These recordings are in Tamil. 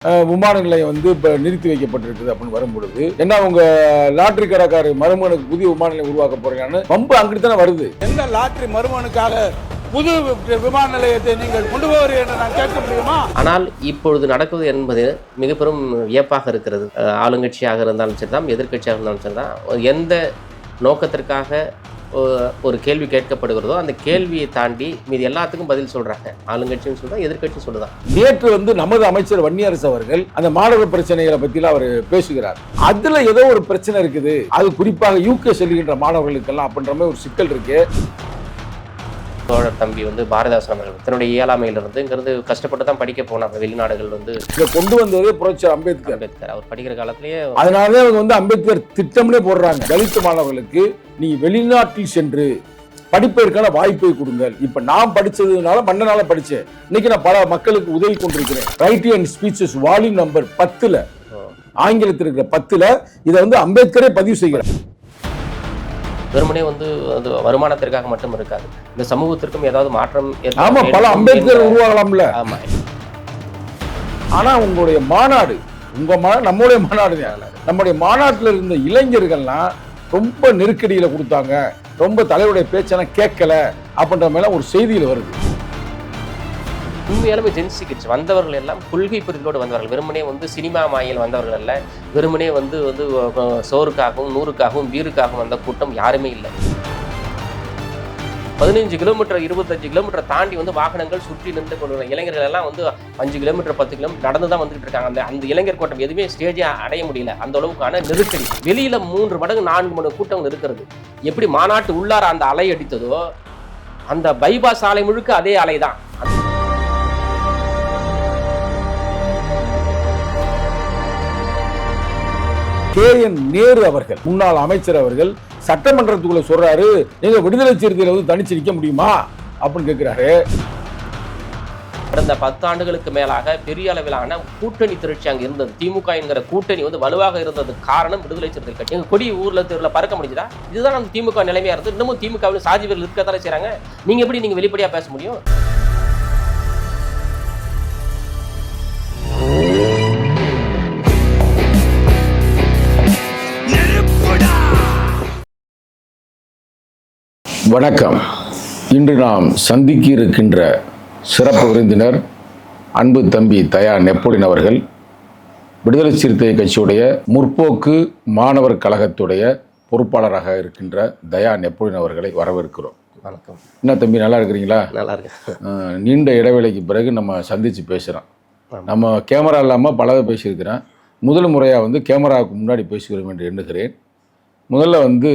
விமான நிலையம் வந்து இப்போ நிறுத்தி வைக்கப்பட்டிருக்குது அப்படின்னு வரும்பொழுது என்ன உங்க லாட்டரி கடைக்காரு மருமகனுக்கு புதிய விமான நிலையம் உருவாக்க போறீங்கன்னு வம்பு அங்கிட்டு தானே வருது. எந்த லாட்டரி மருமகனுக்காக புது விமான நிலையத்தை நீங்கள் கொண்டு போவீர்கள் என்று நான் கேட்க முடியுமா? ஆனால் இப்பொழுது நடக்குது என்பது மிக பெரும் வியப்பாக இருக்கிறது. ஆளுங்கட்சியாக இருந்தாலும் சரிதான், எதிர்கட்சியாக இருந்தாலும் சரிதான், எந்த நோக்கத்திற்காக ஒரு கேள்வி கேட்கப்படுகிறதோ அந்த கேள்வியை தாண்டி மீது எல்லாத்துக்கும் பதில் சொல்றாங்க. ஆளுங்கட்சியும் சொல்றா, எதிர்கட்சியும் சொல்லுதான். நேற்று வந்து நமது அமைச்சர் வன்னியரசு அவர்கள் அந்த மாணவர் பிரச்சனைகளை பற்றிலாம் அவர் பேசுகிறார். அதுல ஏதோ ஒரு பிரச்சனை இருக்குது, அது குறிப்பாக யூகே செல்கின்ற மாணவர்களுக்கெல்லாம் அப்படின்ற மாதிரி ஒரு சிக்கல் இருக்கு. தோழர் தம்பி வந்து பாரதிதாசன் அவர்கள் தன்னுடைய இயலாமையிலிருந்து இங்கிருந்து கஷ்டப்பட்டு தான் படிக்க போனார். வெளிநாடுகள் வந்து கொண்டு வந்தது புரட்சியாளர் அம்பேத்கர். அவர் படிக்கிற காலத்திலேயே அதனாலே அவங்க வந்து அம்பேத்கர் திட்டம்னே போடுறாங்க. தலித் மாணவர்களுக்கு நீ வெளிநாட்டில் சென்று படிப்பதற்கான வாய்ப்பை கொடுங்கள். இப்ப நான் படிச்சதுனால மன்னனால படிச்சேன், இன்னைக்கு நான் பல மக்களுக்கு உதவி கொண்டிருக்கிறேன். Writing and speeches volume number 10 ஆங்கிலத்தில் இருக்கிற 10 இதை வந்து அம்பேத்கரே பதிவு செய்கிறார். வெறுமனே வந்து அது வருமானத்திற்காக மட்டும் இருக்காது, இந்த சமூகத்திற்கும் ஏதாவது மாற்றம் பல அம்பேத்கர் உருவாகலாம்ல. ஆனா உங்களுடைய மாநாடு, நம்முடைய மாநாடு, நம்முடைய மாநாட்டில் இருந்த இளைஞர்கள்லாம் ரொம்ப நெருக்கடியில கொடுத்தாங்க, ரொம்ப தலைவருடைய பேச்செல்லாம் கேட்கல அப்படின்ற மேல ஒரு செய்தியில் வருது. உண்மையாலுமே ஜென்சிக்கிச்சு வந்தவர்கள் எல்லாம் கொள்கை புரிதலோடு வந்தவர்கள். வெறுமனே வந்து சினிமா மாயில் வந்தவர்கள் அல்ல, வெறுமனே வந்து சோறுக்காகவும் நூறுக்காகவும் வீருக்காகவும் வந்த கூட்டம் யாருமே இல்லை. 15 கிலோமீட்டர் 25 கிலோமீட்டர் தாண்டி வந்து வாகனங்கள் சுற்றி நின்று கொண்டு இளைஞர்கள் எல்லாம் வந்து 5 கிலோமீட்டர் 10 கிலோமீட்டர் நடந்து தான் வந்துட்டு இருக்காங்க. அந்த இளைஞர் கூட்டம் எதுவுமே ஸ்டேஜை அடைய முடியல, அந்த அளவுக்கான நெருக்கடி. வெளியில 3 மடங்கு 4 மடங்கு கூட்டம் இருக்கிறது. எப்படி மாநாட்டு உள்ளார அந்த அலை அடித்ததோ அந்த பைபாஸ் சாலை முழுக்க அதே அலை தான். KN நேரு அவர்கள், முன்னாள் அமைச்சர் அவர்கள் சட்டமன்றத்துக்குள்ள சொல்றாரு, நீங்க விடுதலை சிறுத்தையில வந்து தனிச்சு நிற்க முடியுமா அப்படின்னு கேட்கிறாரு. கடந்த 10 ஆண்டுகளுக்கு மேலாக பெரிய அளவிலான கூட்டணி திரட்சி அங்கே இருந்தது. திமுக என்கிற கூட்டணி வந்து வலுவாக இருந்தது காரணம் விடுதலை சிறுத்தை கட்சி. எங்க கொடி ஊர்ல தெருவில் பறக்க முடிஞ்சதா? இதுதான் நம்ம திமுக நிலைமையா இருந்தது. இன்னமும் திமுகவில் சாதி வீரர்கள் இருக்கத்தானே செய்றாங்க. நீங்க எப்படி நீங்க வெளிப்படையா பேச முடியும்? வணக்கம். இன்று நாம் சந்திக்க இருக்கின்ற சிறப்பு விருந்தினர் அன்பு தம்பி தயா நெப்போலியன் அவர்கள், விடுதலை சிறுத்தை கட்சியுடைய முற்போக்கு மாணவர் கழகத்துடைய பொறுப்பாளராக இருக்கின்ற தயா நெப்போலியன் அவர்களை வரவேற்கிறோம். வணக்கம். என்ன தம்பி, நல்லா இருக்கிறீங்களா? நல்லா இருக்கு. நீண்ட இடைவேளைக்கு பிறகு நம்ம சந்தித்து பேசுகிறோம். நம்ம கேமரா இல்லாமல் பலதை பேசியிருக்கிறேன். முதல் முறையாக வந்து கேமராவுக்கு முன்னாடி பேசுகிறோம் என்று எண்ணுகிறேன். முதல்ல வந்து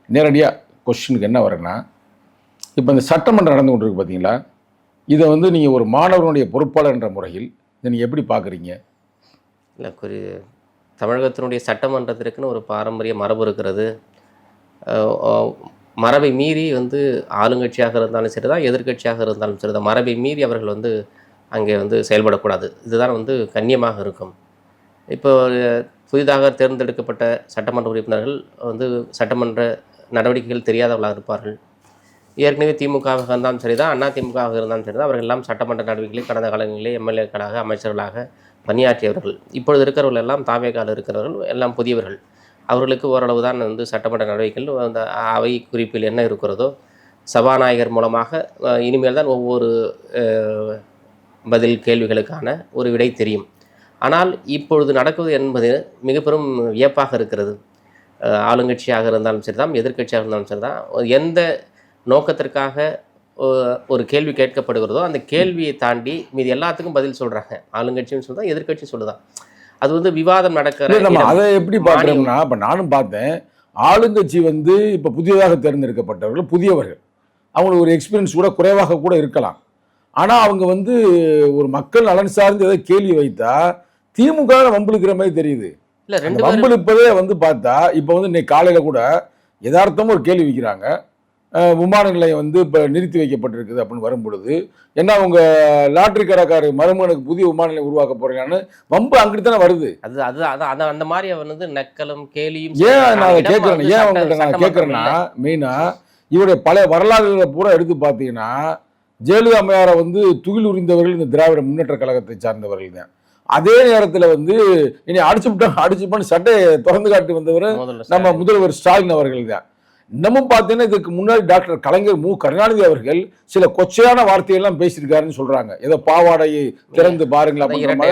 நேரடியாக கொஸ்டினுக்கு என்ன வரேன்னா, இப்போ இந்த சட்டமன்றம் நடந்து கொண்டிருக்கு பார்த்தீங்களா, இதை வந்து நீங்கள் ஒரு மாணவனுடைய பொறுப்பாளர் என்ற முறையில் இதை நீங்கள் எப்படி பார்க்குறீங்க? இல்லை, தமிழகத்தினுடைய சட்டமன்றத்திற்குன்னு ஒரு பாரம்பரிய மரபு இருக்கிறது. மரபை மீறி வந்து ஆளுங்கட்சியாக இருந்தாலும் சரி தான், எதிர்கட்சியாக இருந்தாலும் சரி தான், மரபை மீறி அவர்கள் வந்து அங்கே வந்து செயல்படக்கூடாது. இதுதான் வந்து கண்ணியமாக இருக்கும். இப்போ புதிதாக தேர்ந்தெடுக்கப்பட்ட சட்டமன்ற உறுப்பினர்கள் வந்து சட்டமன்ற நடவடிக்கைகள் தெரியாதவர்களாக இருப்பார்கள். ஏற்கனவே திமுகவாக இருந்தாலும் சரி தான், அண்ணா திமுகவாக இருந்தாலும் சரி தான், அவர்கள் எல்லாம் சட்டமன்ற நடவடிக்கைகளில் கடந்த காலங்களிலே எம்எல்ஏக்களாக அமைச்சர்களாக பணியாற்றியவர்கள். இப்பொழுது இருக்கிறவர்கள் எல்லாம் தாவேகால இருக்கிறவர்கள் எல்லாம் புதியவர்கள். அவர்களுக்கு ஓரளவு தான் வந்து சட்டமன்ற நடவடிக்கைகள் அந்த அவை குறிப்பில் என்ன இருக்கிறதோ சபாநாயகர் மூலமாக இனிமேல் தான் ஒவ்வொரு பதில் கேள்விகளுக்கான ஒரு விடை தெரியும். ஆனால் இப்பொழுது நடக்குது என்பது மிக பெரும் வியப்பாக இருக்கிறது. ஆளுங்கட்சியாக இருந்தாலும் சரி தான், எதிர்கட்சியாக இருந்தாலும் சரி தான், எந்த நோக்கத்திற்காக ஒரு கேள்வி கேட்கப்படுகிறதோ அந்த கேள்வியை தாண்டி மீது எல்லாத்துக்கும் பதில் சொல்கிறாங்க. ஆளுங்கட்சியும் சொல்லுதான், எதிர்கட்சியும் சொல்லுதான். அது வந்து விவாதம் நடக்கிற. நம்ம அதை எப்படி பார்க்குறோம்னா, இப்போ நானும் பார்த்தேன், ஆளுங்கட்சி வந்து இப்போ புதியதாக தேர்ந்தெடுக்கப்பட்டவர்கள் புதியவர்கள், அவங்களுக்கு ஒரு எக்ஸ்பீரியன்ஸ் கூட குறைவாக கூட இருக்கலாம். ஆனால் அவங்க வந்து ஒரு மக்கள் நலன் சார்ந்து ஏதாவது கேள்வி வைத்தா திமுக வம்பிழுக்கிற மாதிரி தெரியுது. இல்லை, வம்பிழுப்பதே வந்து பார்த்தா இப்போ வந்து இன்னைக்கு காலையில் கூட யதார்த்தமாக ஒரு கேள்வி வைக்கிறாங்க, விமான நிலையம் வந்து இப்போ நிறுத்தி வைக்கப்பட்டிருக்குது அப்படின்னு வரும்பொழுது என்ன உங்க லாட்டரி கடைக்காரு மருமகனுக்கு புதிய விமான நிலையம் உருவாக்க போறீங்கன்னு வம்பு அங்கிட்டு தானே வருது. அந்த மாதிரி வந்து நக்கலும் கேலியும். ஏன் நான் கேட்குறேன், ஏன் அவங்கள்ட்ட நான் கேட்குறேன்னா, மெயினாக இவருடைய பழைய வரலாறுகளை பூரா எடுத்து பார்த்தீங்கன்னா, ஜெயலலிதா அம்மையாரை வந்து துகில் உரிந்தவர்கள் இந்த திராவிட முன்னேற்ற கழகத்தை சார்ந்தவர்கள் தான். அதே நேரத்தில் வந்து இனி அடிச்சுப்பான்னு சட்டையை திறந்து காட்டி வந்தவர் நம்ம முதல்வர் ஸ்டாலின் அவர்கள் தான். இன்னமும் பார்த்தீங்கன்னா இதுக்கு முன்னாடி டாக்டர் கலைஞர் கருணாநிதி அவர்கள் சில கொச்சையான வார்த்தையெல்லாம் பேசியிருக்காருன்னு சொல்றாங்க. ஏதோ பாவாடையை திறந்து பாருங்களா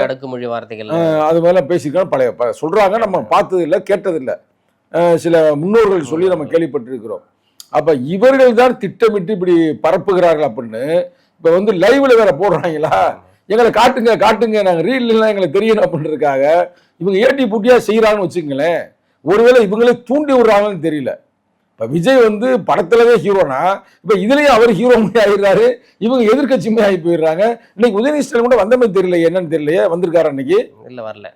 அடுக்குமொழி வார்த்தைகள் அது மாதிரிலாம் பேசியிருக்காங்க பழைய சொல்றாங்க. நம்ம பார்த்தது இல்லை, கேட்டதில்லை. சில முன்னோர்கள் சொல்லி நம்ம கேள்விப்பட்டிருக்கிறோம். அப்ப இவர்கள் தான் திட்டமிட்டு இப்படி பரப்புகிறார்கள் அப்படின்னு இப்ப வந்து லைவ்ல வேற போடுறாங்களா, எங்களை காட்டுங்க நாங்க ரீல் எங்களுக்கு தெரியணும் அப்படின்றதுக்காக இவங்க ஏட்டி பூட்டியா செய்யறாங்கன்னு வச்சுங்களேன். ஒருவேளை இவங்களே தூண்டி விடுறாங்கன்னு தெரியல. இப்ப விஜய் வந்து படத்துலவே ஹீரோனா இப்ப இதுலயும் அவர் ஹீரோ ஆகிடுறாரு, இவங்க எதிர்கட்சியுமே ஆகி போயிடுறாங்க. இன்னைக்கு உதயநிதி ஸ்டாலின் கூட வந்த மாதிரி தெரியல, என்னன்னு தெரியலையே, வந்திருக்காரு அன்னைக்கு இல்ல வரல.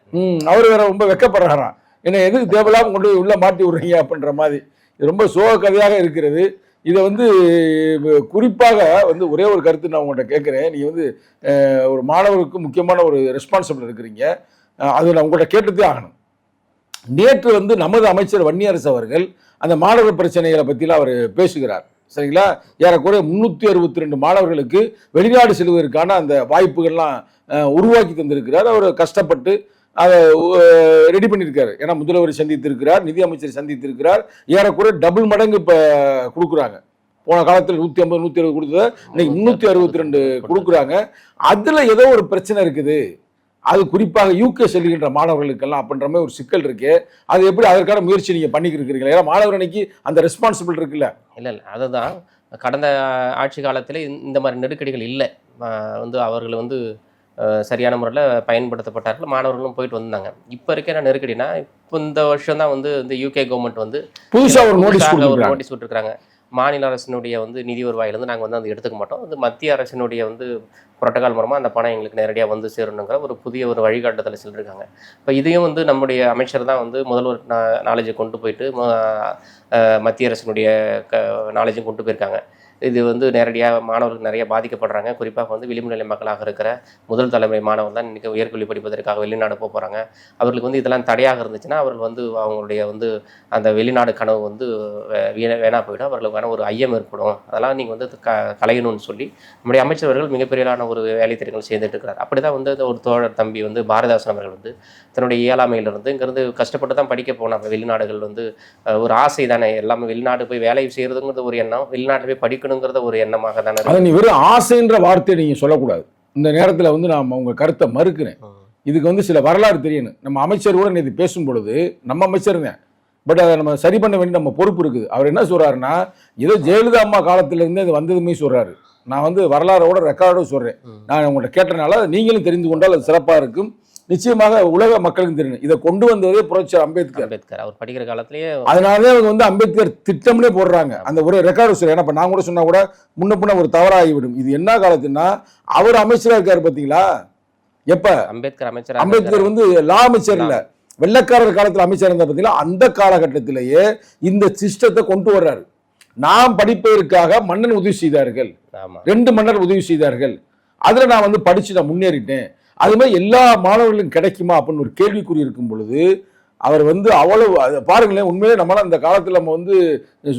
அவர் வேற ரொம்ப வெக்கப்படுறாராம், என்ன எதுக்கு தேவையில்லாம கொண்டு போய் உள்ள மாட்டி விடுறீங்க அப்படின்ற மாதிரி. இது ரொம்ப சோக கதையாக இருக்கிறது. இதை வந்து குறிப்பாக வந்து ஒரே ஒரு கருத்து நான் உங்கள்கிட்ட கேட்குறேன். நீங்கள் வந்து ஒரு மாணவருக்கு முக்கியமான ஒரு ரெஸ்பான்சிபிள் இருக்கிறீங்க, அது நான் உங்கள்கிட்ட கேட்டுதே ஆகணும். நேற்று வந்து நமது அமைச்சர் வன்னியரசு அவர்கள் அந்த மாணவர் பிரச்சனைகளை பற்றிலாம் அவர் பேசுகிறார். சரிங்களா, ஏறக்குறைய 362 மாணவர்களுக்கு வெளிநாடு செல்வதற்கான அந்த வாய்ப்புகள்லாம் உருவாக்கி தந்திருக்கிறார். அவர் கஷ்டப்பட்டு அதை ரெடி பண்ணியிருக்காரு. ஏன்னா முதல்வர் சந்தித்திருக்கிறார், நிதி அமைச்சர் சந்தித்திருக்கிறார். ஏறக்குறைய டபுள் மடங்கு இப்போ கொடுக்குறாங்க. போன காலத்தில் 150 170 கொடுத்ததை இன்னைக்கு 362 கொடுக்குறாங்க. அதில் ஏதோ ஒரு பிரச்சனை இருக்குது, அது குறிப்பாக யூகே செல்கின்ற மாணவர்களுக்கெல்லாம் அப்படின்ற மாதிரி ஒரு சிக்கல் இருக்கு. அது எப்படி அதற்கான முயற்சி நீங்கள் பண்ணிக்கிறீங்களா? ஏன்னா மாணவர் அன்னைக்கு அந்த ரெஸ்பான்சிபிள் இருக்குல்ல. இல்லை அதுதான் கடந்த ஆட்சி காலத்தில் இந்த மாதிரி நெருக்கடிகள் இல்லை. வந்து அவர்கள் வந்து சரியான முறையில் பயன்படுத்தப்பட்டார்கள், மாணவர்களும் போயிட்டு வந்தாங்க. இப்போ இருக்கிற நெருக்கடினா இப்போ இந்த வருஷம் தான் வந்து இந்த யூகே கவர்மெண்ட் வந்து புதுசாக ஒரு நோட்டீஸ் விட்டுருக்காங்க. மாநில அரசினுடைய வந்து நிதி வருவாயிலிருந்து நாங்கள் வந்து அதை எடுத்துக்க மாட்டோம், அது மத்திய அரசினுடைய வந்து புரோட்டோகால் மூலமாக அந்த பணம் எங்களுக்கு நேரடியாக வந்து சேரணுங்கிற ஒரு புதிய ஒரு வழிகாட்டுதலை சொல்லியிருக்காங்க. இப்போ இதையும் வந்து நம்முடைய அமைச்சர் தான் வந்து முதல்வர் நாலேஜை கொண்டு போயிட்டு மத்திய அரசினுடைய நாலேஜும் கொண்டு போயிருக்காங்க. இது வந்து நேரடியாக மாணவர்கள் நிறைய பாதிக்கப்படுறாங்க. குறிப்பாக வந்து விளிம்புநிலை மக்களாக இருக்கிற முதல் தலைமுறை மாணவர் தான் இன்றைக்கி உயர்கல்வி படிப்பதற்காக வெளிநாடு போகிறாங்க. அவர்களுக்கு வந்து இதெல்லாம் தடையாக இருந்துச்சுன்னா அவர்கள் வந்து அவங்களுடைய வந்து அந்த வெளிநாடு கனவு வந்து வேணா போயிடும், அவர்களுக்கான ஒரு ஐயம் ஏற்படும். அதெல்லாம் நீங்கள் வந்து கலையணும்னு சொல்லி நம்முடைய அமைச்சர்கள் மிகப்பெரியான ஒரு வேலை திட்டங்கள் செய்துட்டு இருக்கிறார். அப்படி தான் வந்து ஒரு தோழர் தம்பி வந்து பாரதாசன் அவர்கள் வந்து தன்னுடைய இயலாமையிலிருந்து இங்கேருந்து கஷ்டப்பட்டு தான் படிக்க போனாங்க. வெளிநாடுகள் வந்து ஒரு ஆசை தானே, எல்லாமே வெளிநாடு போய் வேலை செய்கிறதுங்கிறது ஒரு எண்ணம், வெளிநாட்டில் போய் படிக்கணுங்கிறத ஒரு எண்ணமாக தானே. அதை நீ வெறும் ஆசைன்ற வார்த்தையை நீங்கள் சொல்லக்கூடாது. இந்த நேரத்தில் வந்து நான் உங்கள் கருத்தை மறுக்கிறேன். இதுக்கு வந்து சில வரலாறு தெரியணும். நம்ம அமைச்சர் கூட நேற்று பேசும் பொழுது நம்ம அமைச்சர் தான், பட் அதை நம்ம சரி பண்ண வேண்டிய நம்ம பொறுப்பு இருக்குது. அவர் என்ன சொல்கிறாருன்னா, ஏதோ ஜெயலலிதா அம்மா காலத்திலேருந்து அது வந்ததுமே சொல்கிறாரு. நான் வந்து வரலாறோட ரெக்கார்டோடு சொல்கிறேன். நான் உங்கள்கிட்ட கேட்டனால நீங்களும் தெரிந்து கொண்டால் அது சிறப்பாக இருக்கும். நிச்சயமாக உலக மக்களுக்கு தெரியும். இதை கொண்டு வந்ததே புரட்சியாளர் அம்பேத்கர். அவர் படிக்கிற காலத்திலேயே அதனாலே அவங்க வந்து அம்பேத்கர் திட்டம்னே போடுறாங்க. அந்த ஒரு ரெக்கார்டு சொல்றேன். ஏன்னா நான் கூட சொன்னா கூட முன்ன ஒரு தவறாகிவிடும். இது என்ன காலத்துன்னா அவர் அமைச்சராக இருக்காரு பார்த்தீங்களா. எப்ப அம்பேத்கர் வந்து லா அமைச்சர் இல்ல, வெள்ளக்காரர் காலத்தில் அமைச்சர் இருந்தா பார்த்தீங்களா. அந்த காலகட்டத்திலேயே இந்த சிஸ்டத்தை கொண்டு வர்றாரு. நாம் படிப்பதற்காக மன்னன் உதவி செய்தார்கள், 2 மன்னர் உதவி செய்தார்கள். அதுல நான் வந்து படிச்சு நான் முன்னேறிட்டேன். அது மாதிரி எல்லா மாணவர்களும் கிடைக்குமா அப்படின்னு ஒரு கேள்விக்குறி இருக்கும் பொழுது அவர் வந்து அவ்வளவு பாருங்களேன். உண்மையிலே நம்மளால் அந்த காலத்தில் நம்ம வந்து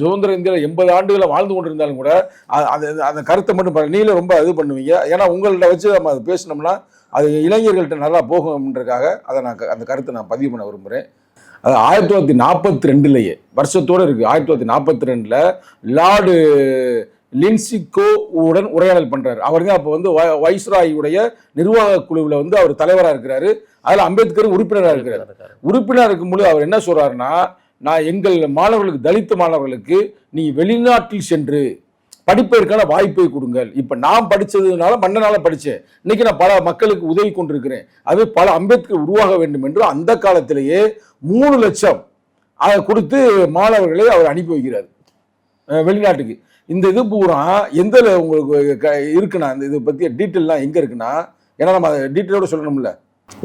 சுதந்திர இந்தியாவில் 80 ஆண்டுகளை வாழ்ந்து கொண்டு இருந்தாலும் கூட அந்த கருத்தை மட்டும் நீங்களும் ரொம்ப இது பண்ணுவீங்க. ஏன்னா உங்கள்கிட்ட வச்சு நம்ம அதை பேசினோம்னா அது இளைஞர்கள்ட்ட நல்லா போகும்ன்றதுக்காக அதை நான் அந்த கருத்தை நான் பதிவு பண்ண விரும்புகிறேன். அது 1942 வருஷத்தோடு இருக்குது. 1942 லார்டு லின்சிகோ உடன் உரையாடல் பண்றாரு. அவர் தான் அப்போ வந்து வைஸ்ராயுடைய நிர்வாக குழுவில் வந்து அவர் தலைவராக இருக்கிறாரு. அதில் அம்பேத்கர் உறுப்பினராக இருக்கிறார். உறுப்பினராக இருக்கும்போது அவர் என்ன சொல்றாருன்னா, நான் எங்கள் மாணவர்களுக்கு, தலித் மாணவர்களுக்கு நீ வெளிநாட்டில் சென்று படிப்பதற்கான வாய்ப்பை கொடுங்கள். இப்போ நான் படித்ததுனால மன்னனால படித்தேன், இன்னைக்கு நான் பல மக்களுக்கு உதவி கொண்டிருக்கிறேன். அது பல அம்பேத்கர் உருவாக வேண்டும் என்று அந்த காலத்திலேயே 3 லட்சம் அதை கொடுத்து மாணவர்களை அவர் அனுப்பி வைக்கிறார் வெளிநாட்டுக்கு. இந்த இது பூரா எந்த உங்களுக்கு இருக்குன்னா, இந்த இதை பற்றிய டீட்டெயிலாம் எங்கே இருக்குன்னா, ஏன்னா நம்ம அதை டீட்டெயிலோட சொல்லணும்ல.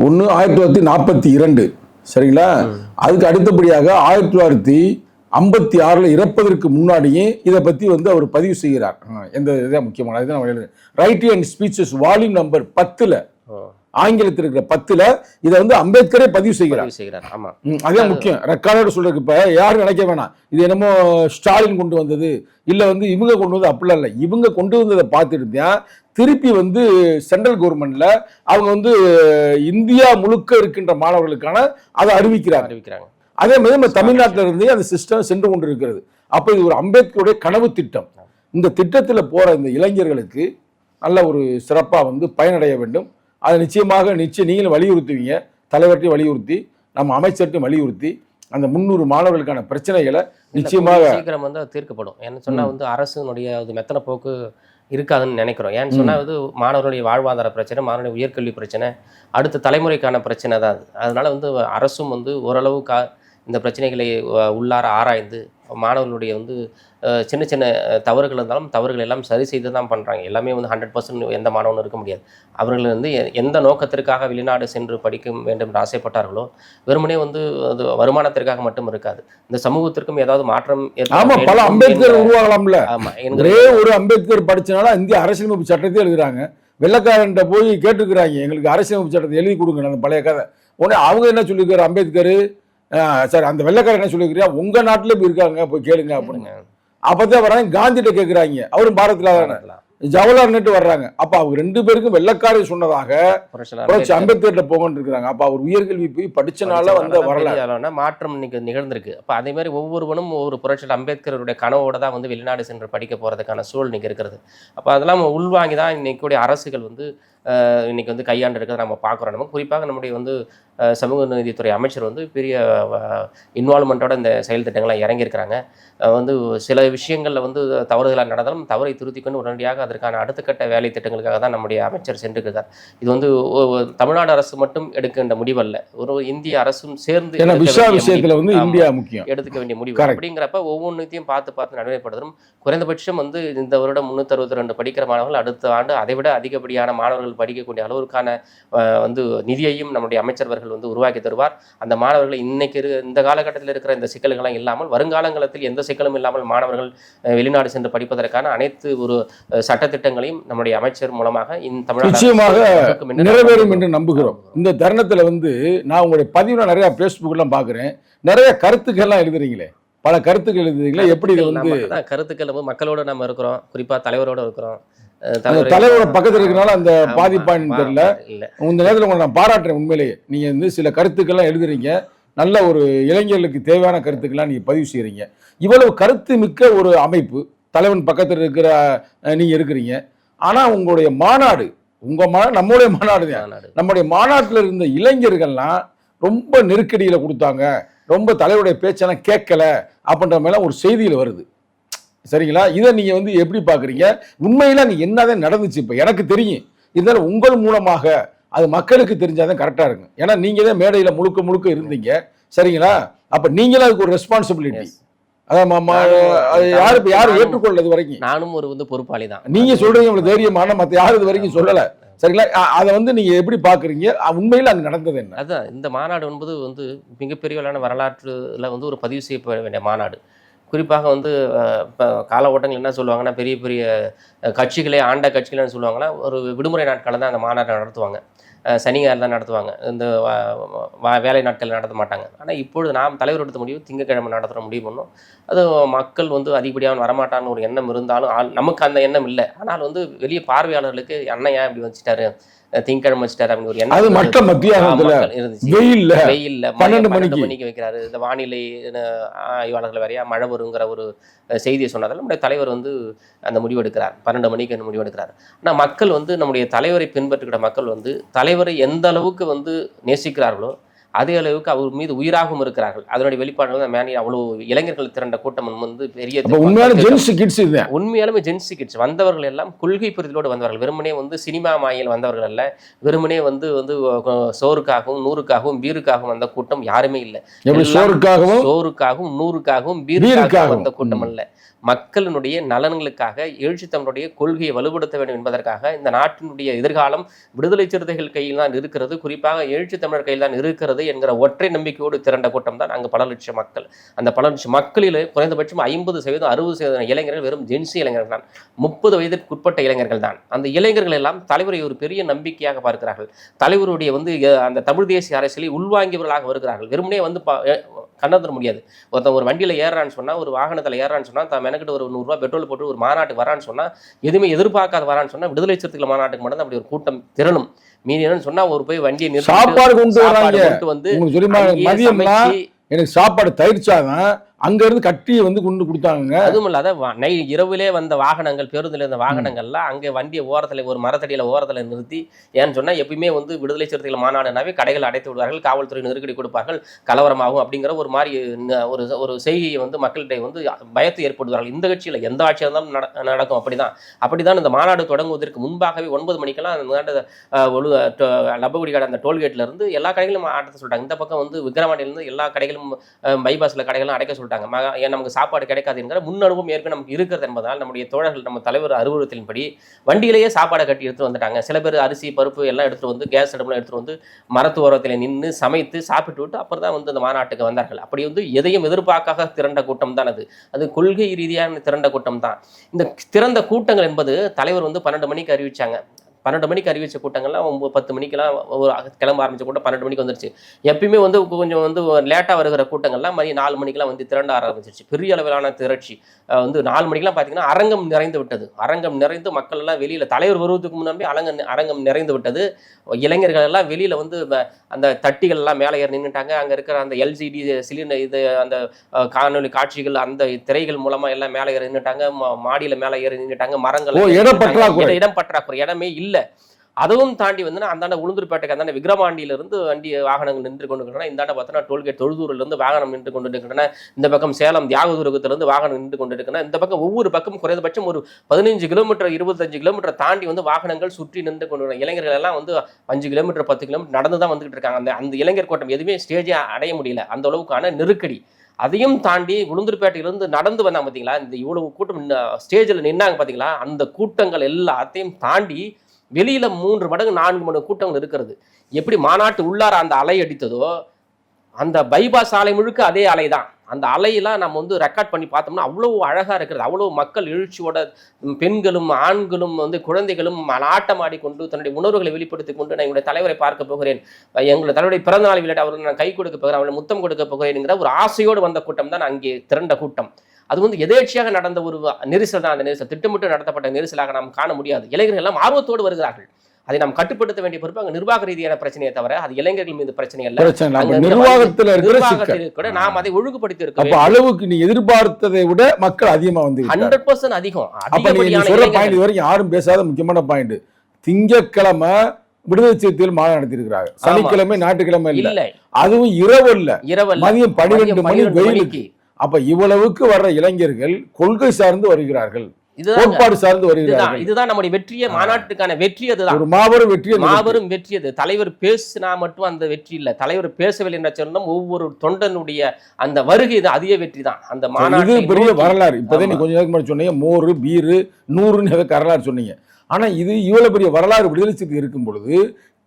1942 சரிங்களா. அதுக்கு அடுத்தபடியாக 1956 இறப்பதற்கு முன்னாடியே இதை பற்றி வந்து அவர் பதிவு செய்கிறார். எந்த இதான் முக்கியமான இதுதான் எழுதுறேன். Writing and speeches volume number 10 ஆங்கிலத்தில் இருக்கிற 10 இதை வந்து அம்பேத்கரே பதிவு செய்கிறார். அதே முக்கியம். ரெக்கார்டோட சொல்றதுக்கு இப்ப யாரும் நினைக்க வேணாம் இது என்னமோ ஸ்டாலின் கொண்டு வந்தது இல்ல வந்து இவங்க கொண்டு வந்தது அப்படிலாம் இல்லை. இவங்க கொண்டு வந்ததை பார்த்துட்டு தான் திருப்பி வந்து சென்ட்ரல் கவர்மெண்ட்ல அவங்க வந்து இந்தியா முழுக்க இருக்கின்ற மாணவர்களுக்கான அதை அறிவிக்கிறாங்க. அதே மாதிரி நம்ம தமிழ்நாட்டில இருந்தே அந்த சிஸ்டம் சென்று கொண்டு இருக்கிறது. அப்ப இது ஒரு அம்பேத்கருடைய கனவு திட்டம். இந்த திட்டத்தில் போற இந்த இளைஞர்களுக்கு நல்ல ஒரு சிறப்பா வந்து பயனடைய வேண்டும். அதை நிச்சயம் நீங்களும் வலியுறுத்துவீங்க, தலைவர்கிட்டையும் வலியுறுத்தி நம்ம அமைச்சர்கிட்டையும் வலியுறுத்தி அந்த 300 மாணவர்களுக்கான பிரச்சனைகளை நிச்சயமாக சீக்கிரம் வந்து அது தீர்க்கப்படும். ஏன்னு சொன்னா வந்து அரசுனுடைய மெத்தன போக்கு இருக்காதுன்னு நினைக்கிறோம். ஏன்னு சொன்னா வந்து மாணவர்களுடைய வாழ்வாதார பிரச்சனை, மாணவருடைய உயர்கல்வி பிரச்சனை, அடுத்த தலைமுறைக்கான பிரச்சனை தான் அது. அதனால வந்து அரசும் வந்து ஓரளவு இந்த பிரச்சனைகளை உள்ளார ஆராய்ந்து மாணவர்களுடைய வந்து சின்ன சின்ன தவறுகள் இருந்தாலும் தவறுகள் எல்லாம் சரி செய்து தான் பண்ணுறாங்க. எல்லாமே வந்து 100% எந்த மாணவனும் இருக்க முடியாது. அவர்கள் வந்து எந்த நோக்கத்திற்காக வெளிநாடு சென்று படிக்க வேண்டும் என்று ஆசைப்பட்டார்களோ வெறுமனே வந்து அது வருமானத்திற்காக மட்டும் இருக்காது. இந்த சமூகத்திற்கும் ஏதாவது மாற்றம் பல அம்பேத்கர் உருவாகலாம்ல. ஒரே ஒரு அம்பேத்கர் படிச்சனால இந்திய அரசியலமைப்பு சட்டத்தை எழுதுறாங்க. வெள்ளக்காரன்ட்ட போய் கேட்டுக்கிறாங்க, எங்களுக்கு அரசியலமைப்பு சட்டத்தை எழுதி கொடுங்க. அந்த பழைய கதை உடனே அவங்க என்ன சொல்லியிருக்காரு அம்பேத்கர், சார் அந்த வெள்ளக்காரன் என்ன சொல்லியிருக்கிறியா, உங்க நாட்டிலே போய் இருக்காங்க, போய் கேளுங்க அப்படிங்க. அப்பதான் வர்றாங்க, காந்திட்ட கேட்குறாங்க, அவரும் பாரத்ல ஜவஹர்லால் நேரு வர்றாங்க. அப்ப அவங்க 2 பேருக்கும் வெள்ளக்காரர் சொன்னதாக அம்பேத்கர்ட்ட போகன்னு இருக்கிறாங்க. அப்ப அவர் உயர்கல்வி போய் படிச்சனால வந்த வரலாறு மாற்றம் இன்னைக்கு நிகழ்ந்திருக்கு. அப்ப அதே மாதிரி ஒவ்வொருவனும் ஒரு புரட்சியாளர் அம்பேத்கருடைய கனவோட தான் வந்து வெளிநாடு சென்று படிக்க போறதுக்கான சூழல் இன்னைக்கு இருக்கிறது. அப்ப அதெல்லாம் உள்வாங்கி தான் இன்னைக்கு அரசுகள் வந்து இன்னைக்கு வந்து கையாண்டு இருக்கிறத நம்ம பார்க்குறோம். நம்ம குறிப்பாக நம்முடைய வந்து சமூக நீதித்துறை அமைச்சர் வந்து பெரிய இன்வால்மெண்ட்டோட இந்த செயல் திட்டங்கள்லாம் இறங்கியிருக்கிறாங்க. வந்து சில விஷயங்களில் வந்து தவறுகளாக நடந்தாலும் தவறை திருத்தி கொண்டு உடனடியாக அதற்கான அடுத்த கட்ட வேலை திட்டங்களுக்காக தான் நம்முடைய அமைச்சர் சென்றிருக்கிறார். இது வந்து தமிழ்நாடு அரசு மட்டும் எடுக்கின்ற முடிவல்ல, ஒரு இந்திய அரசும் சேர்ந்து எடுத்துக்க வேண்டிய முடிவு. அப்படிங்கிறப்ப ஒவ்வொன்றையும் பார்த்து நடைமுறைப்படுத்தும். குறைந்தபட்சம் வந்து இந்த வருடம் 362 படிக்கிற மாணவர்கள் அடுத்த ஆண்டு அதைவிட அதிகப்படியான மாணவர்கள் படிக்கக்கூடிய அளவுக்கான வந்து நிதியையும் நம்முடைய அமைச்சர்கள் வந்து உருவாக்கி தருவார். அந்த மாணவர்களை இன்னைக்கு இந்த காலகட்டத்தில் இருக்கிற இந்த சிக்கல்கள்லாம் இல்லாமல் வருங்காலங்களில் எந்த சிக்கலும் இல்லாமல் மாணவர்கள் வெளிநாடு சென்று படிப்பதற்கான அனைத்து ஒரு சட்டத்திட்டங்களையும் நம்முடைய அமைச்சர் மூலமாக தமிழ்நாடு நிறைவேறும் என்று நம்புகிறோம். இந்த தருணத்தில் வந்து நான் உங்களுடைய பதிவுல நிறைய பேஸ்புக்லாம் பார்க்குறேன், நிறைய கருத்துக்கள்லாம் எழுதுறீங்களே, பல கருத்துக்கள் எழுதுறீங்களே, எப்படி இது வந்து கருத்துக்கள் மக்களோட நம்ம இருக்கிறோம், குறிப்பா தலைவரோட இருக்கிறோம். தலைவரோட பக்கத்தில் இருக்கிறனால அந்த பாதிப்பான்னு தெரியல. இந்த நேரத்தில் உங்களை நான் பாராட்டுறேன். உண்மையிலேயே நீங்க வந்து சில கருத்துக்கள்லாம் எழுதுறீங்க, நல்ல ஒரு இளைஞர்களுக்கு தேவையான கருத்துக்கள்லாம் நீங்க பதிவு செய்யறீங்க. இவ்வளவு கருத்து மிக்க ஒரு அமைப்பு, தலைவன் பக்கத்தில் இருக்கிற நீங்க இருக்கிறீங்க. ஆனா உங்களுடைய மாநாடு, நம்மளுடைய மாநாடு தான், நம்முடைய மாநாட்டில் இருந்த இளைஞர்கள்லாம் ரொம்ப நெருக்கடியில கொடுத்தாங்க, ரொம்ப தலைவருடைய பேச்செல்லாம் கேட்கல அப்படின்ற மாதிரிலாம் ஒரு செய்தியில் வருது. சரிங்களா? இதை நீங்க வந்து எப்படி பாக்குறீங்க? உண்மையில நீ என்னதான் நடந்துச்சு இப்ப எனக்கு தெரியும், இருந்தாலும் உங்கள் மூலமாக அது மக்களுக்கு தெரிஞ்சாதான் கரெக்டா இருக்கும். ஏன்னா நீங்க தான் மேடையில முழுக்க இருந்தீங்க. சரிங்களா? அப்ப நீங்களும் அதுக்கு ஒரு ரெஸ்பான்சிபிலிட்டி, யாரும் ஏற்றுக்கொள்ளது வரைக்கும் நானும் ஒரு வந்து பொறுப்பாளி தான். நீங்க சொல்றீங்க உங்களுக்கு தைரியமான, மத்த யாரும் இது வரைக்கும் சொல்லல. சரிங்களா? அதை வந்து நீங்க எப்படி பாக்குறீங்க? உண்மையில அங்க நடந்தது என்ன? அதான் இந்த மாநாடு என்பது வந்து மிகப்பெரிய வரலாற்றுல வந்து ஒரு பதிவு செய்யப்பட வேண்டிய மாநாடு. குறிப்பாக வந்து இப்போ கால ஓட்டங்கள் என்ன சொல்லுவாங்கன்னா, பெரிய பெரிய கட்சிகளே ஆண்ட கட்சிகள் என்ன சொல்லுவாங்கன்னா, ஒரு விடுமுறை நாட்களை தான் அந்த மாநாட்டை நடத்துவாங்க, சனிஞாயிறு தான் நடத்துவாங்க, இந்த வேலை நாட்கள் நடத்த மாட்டாங்க. ஆனால் இப்பொழுது நாம் தலைவர் எடுத்த முடிவு திங்கக்கிழமை நடத்துகிற முடிவு பண்ணோம். அது மக்கள் வந்து அதிகப்படியாக வரமாட்டான்னு ஒரு எண்ணம் இருந்தாலும் நமக்கு அந்த எண்ணம் இல்லை. ஆனால் வந்து வெளியே பார்வையாளர்களுக்கு அண்ணன் ஏன் இப்படி வச்சுட்டாரு, திங்கக்கிழமை வச்சுட்டாரு அப்படின்னு ஒரு எண்ணம். அது மற்ற மத்தியானத்துல வெயில்ல 12 மணிக்கு வைக்கிறாரு. இந்த வானிலை ஆய்வாளர்கள் வரையா மழை வருங்கிற ஒரு செய்தியை சொன்னதால் நம்முடைய தலைவர் வந்து அந்த முடிவு எடுக்கிறார், 12 மணிக்கு அந்த முடிவு எடுக்கிறார். ஆனால் மக்கள் வந்து நம்முடைய தலைவரை பின்பற்றுகிற மக்கள் வந்து தலைவரை எந்த அளவுக்கு வந்து நேசிக்கிறார்களோ அதே அளவுக்கு அவர் மீது உயிராகவும் இருக்கிறார்கள். அதனுடைய வெளிப்பாடுகள் தான் மேனி அவ்வளோ இளைஞர்கள் திரண்ட கூட்டம் வந்து பெரிய உண்மையாலுமே ஜென்சி கிட்ஸ் வந்தவர்கள் எல்லாம் கொள்கை புரிதலோடு வந்தவர்கள். வெறுமனே வந்து சினிமா மாயில் வந்தவர்கள் அல்ல, வெறுமனே வந்து சோறுக்காகவும் 100க்காகவும் பீருக்காகவும் வந்த கூட்டம் யாருமே இல்லை. சோறுக்காகவும் 100க்காகவும் பீருக்காகவும் வந்த கூட்டம் அல்ல. மக்களினுடைய நலன்களுக்காக எழுச்சி தமிழுடைய கொள்கையை வலுப்படுத்த வேண்டும் என்பதற்காக இந்த நாட்டினுடைய எதிர்காலம் விடுதலை சிறுத்தைகள் கையில் தான் இருக்கிறது, குறிப்பாக எழுச்சி தமிழர் கையில் தான் இருக்கிறது என்கிற ஒற்றை நம்பிக்கையோடு திரண்ட கூட்டம் தான் அங்கு பல லட்சம் மக்கள். அந்த பல லட்சம் மக்களில் குறைந்தபட்சம் 50% 60% இளைஞர்கள் வெறும் ஜென்சி இளைஞர்கள் தான், 30 வயதிற்குட்பட்ட இளைஞர்கள் தான். அந்த இளைஞர்கள் எல்லாம் தலைவரை ஒரு பெரிய நம்பிக்கையாக பார்க்கிறார்கள். தலைவருடைய வந்து அந்த தமிழ் தேசிய அரசியலை உள்வாங்கியவர்களாக வருகிறார்கள். வெறுமனே வந்து கண்டந்துட முடியாது. ஒருத்தன் ஒரு வண்டியில் ஏறான்னு சொன்னால், ஒரு வாகனத்தில் ஏறான்னு சொன்னால், தான் மெனக்கிட்ட ஒரு 100 ரூபா பெட்ரோல் போட்டு ஒரு மாநாட்டுக்கு வரான்னு சொன்னால், எதுவுமே எதிர்பார்க்காத வரான்னு சொன்னால், விடுதலை சிறுத்தைகள் மாநாட்டுக்கு மட்டும் தான் அப்படி ஒரு கூட்டம் திரளும். மீறி என்னன்னு சொன்னா ஒரு போய் வண்டியை நிறுத்தி சாப்பாடு கொண்டு வராங்க. வந்து மதியம்னா எனக்கு சாப்பாடு தயிர்ச்சாதான் அங்க இருந்து கட்டி வந்து கொண்டு கொடுத்தாங்க. அதுவும் இல்லாத இரவிலே வந்த வாகனங்கள், பேருந்துல இருந்த வாகனங்கள்லாம் அங்கே வண்டியை ஓரத்தில் ஒரு மரத்தடியில் ஓரத்தில் நிறுத்தி, ஏன்னு சொன்னா எப்பயுமே வந்து விடுதலை சிறுத்தைகள் மாநாடுனாவே கடைகள் அடைத்து விடுவார்கள், காவல்துறை நெருக்கடி கொடுப்பார்கள், கலவரமாகும் அப்படிங்கிற ஒரு மாதிரி ஒரு செய்தியை வந்து மக்கள்கிட்ட வந்து பயத்தை ஏற்படுவார்கள். இந்த கட்சியில் எந்த ஆட்சியாக இருந்தாலும் நடக்கும். அப்படிதான் இந்த மாநாடு தொடங்குவதற்கு முன்பாகவே 9 மணிக்கெல்லாம் லப்பகுடி கடை அந்த டோல்கேட்ல இருந்து எல்லா கடைகளும் ஆட்டத்தை சொல்லிட்டாங்க. இந்த பக்கம் வந்து விக்கிரவாண்டியிலிருந்து எல்லா கடைகளும் பைபாஸ்ல கடைகளும் அடைக்க சொல்லிட்டாங்க. நமக்கு சாப்பாடு கிடைக்காது என்கிற முன் அனுபவம் ஏற்கனவே நமக்கு இருக்கிறது என்பதால் நம்முடைய தோழர்கள், நம்ம தலைவர் அறிவுறுத்தலின்படி வண்டியிலேயே சாப்பாடை கட்டி எடுத்து வந்துட்டாங்க. சில பேர் அரிசி பருப்பு எல்லாம் எடுத்துட்டு வந்து கேஸ் அடுப்புலாம் எடுத்துட்டு வந்து மரத்து ஓரத்தில் நின்று சமைத்து சாப்பிட்டு விட்டு அப்புறம் தான் வந்து இந்த மாநாட்டுக்கு வந்தார்கள். அப்படி வந்து எதையும் எதிர்பார்க்காக திரண்ட கூட்டம் தான் அது கொள்கை ரீதியான திரண்ட கூட்டம் தான். இந்த திறந்த கூட்டங்கள் என்பது தலைவர் வந்து 12 மணிக்கு அறிவிச்சாங்க. 12 மணிக்கு அறிவிச்ச கூட்டங்கள்லாம் 10 மணிக்கெல்லாம் ஒரு கிளம்ப ஆரம்பிச்ச கூட்டம் 12 மணிக்கு வந்துருச்சு. எப்பயுமே வந்து கொஞ்சம் வந்து லேட்டாக வருகிற கூட்டங்கள்லாம் மணி 4 மணிக்கெல்லாம் வந்து திரண்ட ஆரம்பிச்சிருச்சு. பெரிய அளவிலான திரட்சி வந்து 4 மணிக்கெல்லாம் பார்த்தீங்கன்னா அரங்கம் நிறைந்து விட்டது. அரங்கம் நிறைந்து மக்கள் எல்லாம் வெளியில் தலைவர் வருவதுக்கு முன்னாடி அரங்கம் நிறைந்து விட்டது. இளைஞர்கள் எல்லாம் வெளியில் வந்து அந்த தட்டிகள் எல்லாம் மேலே ஏறி நின்றுட்டாங்க. அங்கே இருக்கிற அந்த எல்சிடி சிலிண்டர் இது அந்த காணொலி காட்சிகள் அந்த திரைகள் மூலமாக எல்லாம் மேலே ஏறி நின்றுட்டாங்க. மாடியில் மேலே ஏறி நின்றுட்டாங்க. மரங்கள் இடம் பற்றாக்குறை இடமே இல்லை. அதுவும் தாண்டி வந்து அந்தாண்ட உளுந்தூர்பேட்டைக்கு அந்தாண்ட விக்கிரவாண்டியிலிருந்து வண்டி வாகனங்கள் நின்று கொண்டு இந்தாண்ட பார்த்தோன்னா டோல்கேட் தொழுதூரிலிருந்து வாகனம் நின்று கொண்டு இருக்கின்றன. இந்த பக்கம் சேலம் தியாகதுருகத்திலிருந்து வாகனம் நின்று கொண்டு இருக்கின்றன. இந்த பக்கம் ஒவ்வொரு பக்கம் குறைந்தபட்சம் ஒரு 15 கிலோமீட்டர் 25 கிலோமீட்டர் தாண்டி வந்து வாகனங்கள் சுற்றி நின்று கொண்டு இளைஞர்கள் எல்லாம் வந்து 5 கிலோமீட்டர் 10 கிலோமீட்டர் நடந்து தான் வந்துகிட்டு இருக்காங்க. அந்த இளைஞர் கூட்டம் எதுவுமே ஸ்டேஜை அடைய முடியல. அந்த அளவுக்கான நெருக்கடி. அதையும் தாண்டி உளுந்தூர்பேட்டையிலிருந்து நடந்து வந்தாங்க பார்த்தீங்களா, இந்த இவ்வளவு கூட்டம் ஸ்டேஜில் நின்னாங்க பார்த்தீங்களா, அந்த கூட்டங்கள் எல்லாத்தையும் தாண்டி வெளியில 3 மடங்கு 4 மடங்கு கூட்டங்கள் இருக்கிறது. எப்படி மாநாட்டு உள்ளார அந்த அலை அடித்ததோ அந்த பைபாஸ் ஆலை முழுக்க அதே அலை தான். அந்த அலையெல்லாம் நம்ம வந்து ரெக்கார்ட் பண்ணி பார்த்தோம்னா அவ்வளோ அழகாக இருக்கிறது. அவ்வளோ மக்கள் எழுச்சியோட பெண்களும் ஆண்களும் வந்து குழந்தைகளும் ஆட்டம் ஆடிக்கொண்டு தன்னுடைய உணர்வுகளை வெளிப்படுத்தி கொண்டு நான் எங்களுடைய தலைவரை பார்க்க போகிறேன், எங்களுடைய தலைவருடைய பிறந்தநாள் விளையாட்டு அவர்கள் நான் கை கொடுக்க போகிறேன், அவர்களை முத்தம் கொடுக்க போகிறேன்ங்கிற ஒரு ஆசையோடு வந்த கூட்டம் தான் அங்கே திரண்ட கூட்டம். அது வந்து எதேட்சியாக நடந்த ஒரு நெரிசல் தான். அந்த நெரிசல் திட்டமிட்டு நடத்தப்பட்ட நெரிசலாக நாம் காண முடியாது. இளைஞர்கள் எல்லாம் ஆர்வத்தோடு வருகிறார்கள். அதை நாம் கட்டுப்படுத்த வேண்டிய பொறுப்பு அங்கே நிர்வாக ரீதியான பிரச்சனையை தவிர அது இளைஞர்கள் மீது பிரச்சனை அல்ல. நிர்வாகத்தில் கூட நாம் அதை ஒழுங்குபடுத்தி இருக்கோம். அளவுக்கு நீ எதிர்பார்த்ததை விட மக்கள் அதிகமா வந்து 100% அதிகம். வரைக்கும் யாரும் பேசாத முக்கியமான பாயிண்ட், திங்கட்கிழமை விடுதலை சிறுத்தைகள் மாநாடு நடத்திருக்கிறாங்க. சனிக்கிழமை ஞாயிற்றுக்கிழமை இல்ல, அதுவும் இரவு மதியம் 12 மணி வெயிலுக்கு. அப்ப இவ்வளவுக்கு வர்ற இளைஞர்கள் கொள்கை சார்ந்து வருகிறார்கள், கோட்பாடு சார்ந்து வருகிறார்கள். இதுதான் நம்முடைய வெற்றியே, மாநாட்டுக்கான வெற்றி. அதுதான் ஒரு மாபெரும் வெற்றி. அது தலைவர் பேசினா மட்டும் அந்த வெற்றி இல்ல, தலைவர் பேசவில்லை என்ற சொன்ன ஒவ்வொரு தொண்டனுடைய அந்த வருகை அதிக வெற்றி தான். அந்த மாநாடு பெரிய வரலாறு. இப்போதே நீ கொஞ்ச நேரம் முன்னாடி சொன்னீங்க மோரு பீரு 100ன்னு வரலாறு சொன்னீங்க. ஆனா இது இவ்வளவு பெரிய வரலாறு விடுதலை சிறுத்தை இருக்கும் பொழுது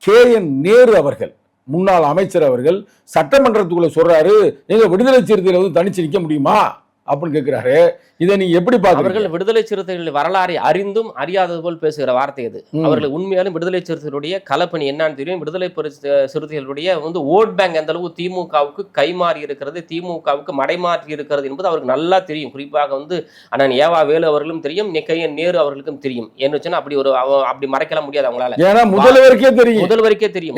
KN நேரு அவர்கள், முன்னாள் அமைச்சர் அவர்கள் சட்டமன்றத்துக்குள்ள சொல்றாரு, நீங்க விடுதலை சிறுத்தையில வந்து தனிச்சு நிக்க முடியுமா அப்படின்னு கேட்கிறாரு. இதை நீங்க எப்படி பாக்குறீங்க? அவர்கள் விடுதலை சிறுத்தைகள் வரலாறை அறிந்தும் அறியாதது போல் பேசுகிற வார்த்தை அது. அவர்கள் உண்மையாலும் விடுதலை சிறுத்தைகளுடைய கலப்பணி என்னன்னு தெரியும். விடுதலை சிறுத்தைகளுடைய வந்து ஓட் பேங்க் எந்த அளவு திமுகவுக்கு கைமாறி இருக்கிறது, திமுகவுக்கு மடைமாற்றி இருக்கிறது என்பது அவருக்கு நல்லா தெரியும். குறிப்பாக வந்து அண்ணன் ஏவா வேலு அவர்களும் தெரியும், KN நேரு அவர்களுக்கும் தெரியும். என்ன வச்சுன்னா அப்படி மறைக்கலாம் முடியாது அவங்களால. ஏன்னா முதல்வருக்கே தெரியும்.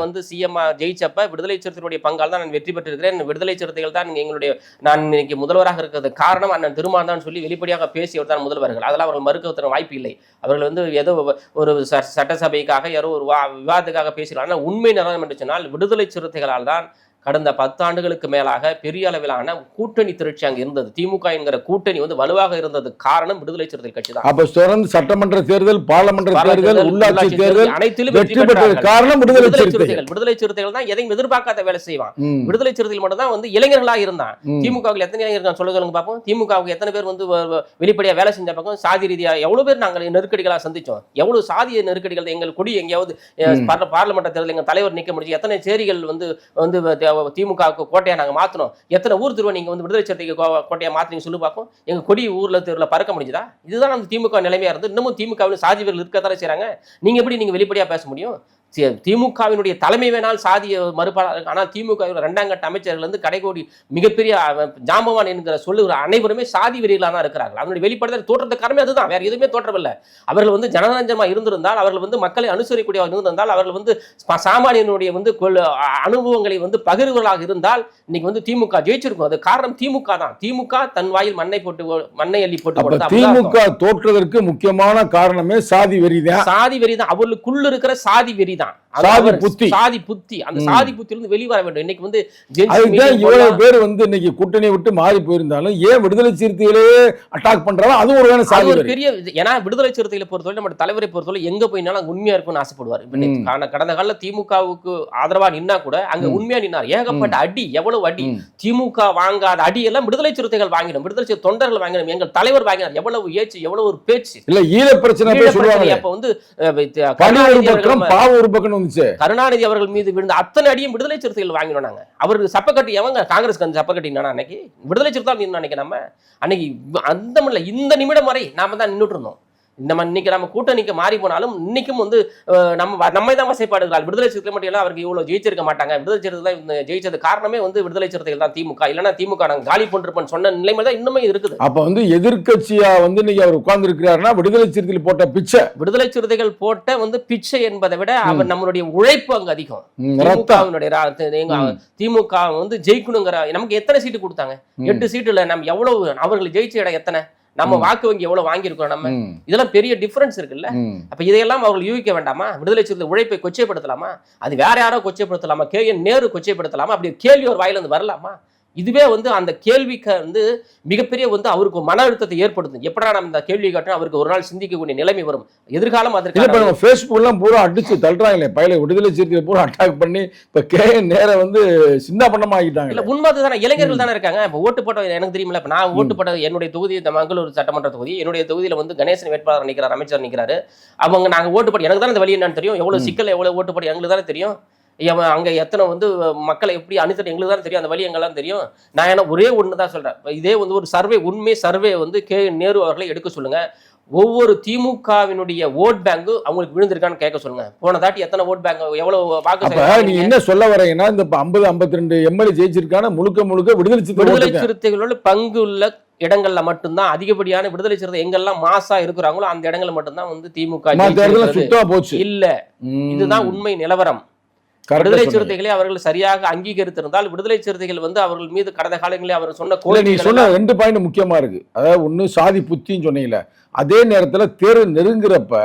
வந்து CM ஜெயிச்சப்ப விடுதலை சிறுத்தைகளுடைய பங்கால் தான் நான் வெற்றி பெற்றிருக்கிறேன், விடுதலை சிறுத்தைகள் தான் எங்களுடைய நான் இன்னைக்கு முதல்வராக இருக்கிறது காரணம் அண்ணன் திருமான் தான் சொல்லி வெளிப்படையாக பேசியவர் தான் முதல்வர்கள். அதெல்லாம் அவர்கள் மறுக்க வாய்ப்பு இல்லை. அவர்கள் வந்து ஏதோ ஒரு சட்டசபைக்காக யாரோ ஒரு விவாதத்துக்காக பேசுகிறார். ஆனால் உண்மை நிலம் என்று சொன்னால் விடுதலை சிறுத்தைகளால் தான் கடந்த 10 ஆண்டுகளுக்கு மேலாக பெரிய அளவிலான கூட்டணி திரட்சி அங்கே இருந்தது. திமுக என்கிற கூட்டணி வந்து வலுவாக இருந்தது காரணம் விடுதலை சிறுத்தைகள் கட்சி தான். அப்ப தொடர்ந்து சட்டமன்ற தேர்தல், பார்லமெண்ட் தேர்தல், உள்ளாட்சி தேர்தல் அனைத்திலும் வெற்றி பெற்ற காரணம் விடுதலை சிறுத்தைகள். விடுதலை சிறுத்தைகள் தான் எதையும் எதிர்பார்க்காத வேலை செய்வான். விடுதலை சிறுத்தைகள் மட்டும் தான் வந்து இளைஞர்களாக இருந்தான். திமுகவில் எத்தனை இளைஞர்கள் சொல்லுங்க பார்ப்போம். திமுகவுக்கு எத்தனை பேர் வந்து வெளிப்படையா வேலை செஞ்ச பக்கம் சாதி ரீதியா எவ்வளவு பேர் நாங்கள் நெருக்கடிகளாக சந்திச்சோம், எவ்வளவு சாதிய நெருக்கடிகள். எங்கள் கொடி எங்கேயாவது பார்லமெண்ட் தேர்தல் எங்க தலைவர் நிக்க முடிஞ்சு எத்தனை சேரிகள் வந்து திமுகவுக்கு கோட்டையா நாங்க மாத்தணும், எத்தனை ஊர் திருவ நீங்க வந்து விடுதலை சிறுத்தைக்கு கோட்டையா மாத்தினீங்க சொல்லி பார்ப்போம். எங்க கொடி ஊர்ல தெருவில் பறக்க முடிஞ்சதா? இதுதான் நம்ம திமுக நிலைமையா இருந்து இன்னமும் திமுகவில் சாதி வீரர்கள் இருக்கத்தானே செய்றாங்க. நீங்க எப்படி நீங்க வெளிப்படையா பேச முடியும்? திமுகவினுடைய தலைமை வேணால் சாதிய மறுப்பாளர், ஆனால் திமுக 2ஆம் கட்ட அமைச்சர்கள் வந்து கடைகோடி மிகப்பெரிய ஜாம்பவான் என்கிற சொல்லுகிற அனைவருமே சாதி வெறிகளாக தான் இருக்கிறார்கள். அதனுடைய வெளிப்படுத்தல் தோற்றத்தை காரணமே அதுதான், வேற எதுவுமே தோற்றமில்லை. அவர்கள் வந்து ஜனநாயகமாக இருந்திருந்தால், அவர்கள் வந்து மக்களை அனுசரிக்கூடியவர்கள் இருந்திருந்தால், அவர்கள் வந்து சாமானியனுடைய வந்து அனுபவங்களை வந்து பகிர்வுகளாக இருந்தால் இன்னைக்கு வந்து திமுக ஜெயிச்சிருக்கும். அது காரணம் திமுக தான். திமுக தன் வாயில் மண்ணை அள்ளி போட்டு திமுக தோற்றதற்கு முக்கியமான காரணமே சாதி வெறிதான். சாதி வெறிதான், அவர்களுக்குள்ள இருக்கிற சாதி வெறிதான், சாதி புத்தி. சாதி புத்தி, அந்த சாதி புத்தியிலிருந்து வெளிவர வேண்டும். இன்னைக்கு வந்து இவ்வளவு பேர் வந்து இன்னைக்கு கூட்டணி விட்டு மாறி போயிருந்தாலும் ஏன் விடுதலை சிறுத்தைகளே அட்டாக் பண்றாலும் அது ஒரு சாதி ஒரு பெரிய, ஏன்னா விடுதலை சிறுத்தைகளை பொறுத்தவரை நம்ம தலைவரை பொறுத்தவரை எங்க போயினாலும் உண்மையா இருக்கும்னு ஆசைப்படுவார். கடந்த காலத்துல திமுகவுக்கு ஆதரவா நின்னா கூட அங்க உண்மையா நின்னார். ஏகப்பட்ட அடி, எவ்வளவு அடி, திமுக வாங்காத அடி எல்லாம் விடுதலை சிறுத்தைகள் வாங்கிடும், விடுதலை சிறுத்தை தொண்டர்கள் வாங்கிடும், எங்கள் தலைவர் வாங்கினார். எவ்வளவு ஏச்சு, எவ்வளவு ஒரு பேச்சு இல்ல, ஈழ பிரச்சனை அப்ப வந்து கருணாநிதி அவர்கள் மீது விழுந்த அத்தனை அடியும் விடுதலை சிறுத்தைகள் வாங்கினோம் நாங்க. அவருக்கு சப்பக்கட்டி எவங்க காங்கிரஸ் சப்பக்கட்டினா அன்னைக்கு விடுதலை சிறுத்தை நினைக்க நம்ம அன்னைக்கு அந்த இந்த நிமிடம் வரை நாம தான் நின்றுட்டு இருந்தோம். இன்னைக்கு நம்ம கூட்டணிக்கு மாறி போனாலும் இன்னைக்கும் வந்து நம்மை தான் வசைப்பாடுகிறாள். விடுதலை சிறுத்தை மட்டும் எல்லாம் அவருக்கு இவ்வளவு ஜெயிச்சிருக்க மாட்டாங்க. விடுதலை சிறுத்தை ஜெயிச்சது காரணமே வந்து விடுதலை சிறுத்தைகள் தான். திமுக இல்லைன்னா திமுக நாங்கள் காலி போட்டிருப்போம் சொன்ன நிலைமை தான் இன்னுமே இருக்குது. அப்ப வந்து எதிர்கட்சியா வந்து இன்னைக்கு அவர் உட்கார்ந்து இருக்கிறாருன்னா விடுதலை சிறுத்தைகள் போட்ட பிச்சை, விடுதலை சிறுத்தைகள் போட்ட வந்து பிச்சை என்பதை விட அவர் நம்மளுடைய உழைப்பு அங்க அதிகம். திமுக வந்து ஜெயிக்கணுங்கிற நமக்கு எத்தனை சீட்டு கொடுத்தாங்க? 8 சீட்டுல நம்ம எவ்வளவு, அவர்கள் ஜெயிச்ச இடம் எத்தனை, நம்ம வாக்கு வங்கி எவ்வளவு வாங்கியிருக்கோம், நம்ம இதெல்லாம் பெரிய டிஃபரன்ஸ் இருக்குல்ல. அப்ப இதையெல்லாம் அவர்கள் யூகிக்க வேண்டாமா? விடுதலை சிறுத்தை உழைப்பை கொச்சைப்படுத்தலாமா? அது வேற யாரோ கொச்சைப்படுத்தலாமா? KN நேரு கொச்சைப்படுத்தலாமா? அப்படி கேள்வி ஒரு வாயில இருந்து வரலாமா? இதுவே வந்து அந்த கேள்விக்கு வந்து மிகப்பெரிய வந்து அவருக்கு மன அழுத்தத்தை ஏற்படுத்தும். எப்படா நம்ம இந்த கேள்வி கேட்டோம் அவருக்கு ஒரு நாள் சிந்திக்கக்கூடிய நிலைமை வரும். எதிர்காலம் அதற்கு Facebook எல்லாம் பூரா அடிச்சு தள்ளுறாங்களே பயில விடுதலை சிறுத்தைகளை பூரா அட்டாக் பண்ணி இப்ப KN நேர வந்து சின்ன பண்ணமா ஆகிட்டாங்க. இல்ல உண்மை தானே, இளைஞர்கள் தானே இருக்காங்க. இப்ப ஓட்டு போட்ட எனக்கு தெரியுமில்ல, இப்ப நான் ஓட்டு போட்ட என்னுடைய தொகுதி மங்களூர் சட்டமன்ற தொகுதி, என்னுடைய தொகுதியில வந்து கணேசன் வேட்பாளர் நிற்கிறார், அமைச்சர் நிற்கிறாரு. அவங்க நாங்க ஓட்டு போட்டு எனக்கு தானே இந்த வழி என்னன்னு தெரியும், எவ்வளவு சிக்கல் எவ்வளவு ஓட்டு போட்டு எங்களுக்கு தானே தெரியும். அங்க எத்தனை வந்து மக்களை எப்படி அனுப்பிட்டு எங்களுக்கு தான் தெரியும், அந்த வழி எங்கெல்லாம் தெரியும். நான் ஏன்னா ஒரே ஒன்று தான் சொல்றேன். இதே வந்து ஒரு சர்வே, உண்மை சர்வே வந்து நேரு அவர்களை எடுக்க சொல்லுங்க. ஒவ்வொரு திமுகவினுடைய ஓட் பேங்க் அவங்களுக்கு விழுந்திருக்கான்னு கேட்க சொல்லுங்க. போன தாட்டி எத்தனை ஓட் பேங்க், எவ்வளவு வாக்கு. நீ என்ன சொல்ல வரீங்கன்னா இந்த 50-52 எம்எல்ஏ ஜெயிச்சிருக்கான முழுக்க விடுதலை சிறுத்தைகளோட பங்கு உள்ள இடங்கள்ல மட்டும்தான் அதிகப்படியான விடுதலை சிறுத்தை எங்கெல்லாம் மாசா இருக்கிறாங்களோ அந்த இடங்கள்ல மட்டும்தான் வந்து திமுக இல்ல. இதுதான் உண்மை நிலவரம். விடுதலை சிறுத்தைகளை அவர்கள் சரியாக அங்கீகரித்திருந்தால், விடுதலை சிறுத்தைகள் வந்து அவர்கள் மீது கடந்த காலங்களில் அவர் சொன்ன நீ சொன்ன 2 பாயிண்ட் முக்கியமா இருக்கு. அதாவது ஒண்ணு சாதி புத்தின்னு சொன்னீங்கல்ல, அதே நேரத்துல தேர்தல் நெருங்குறப்ப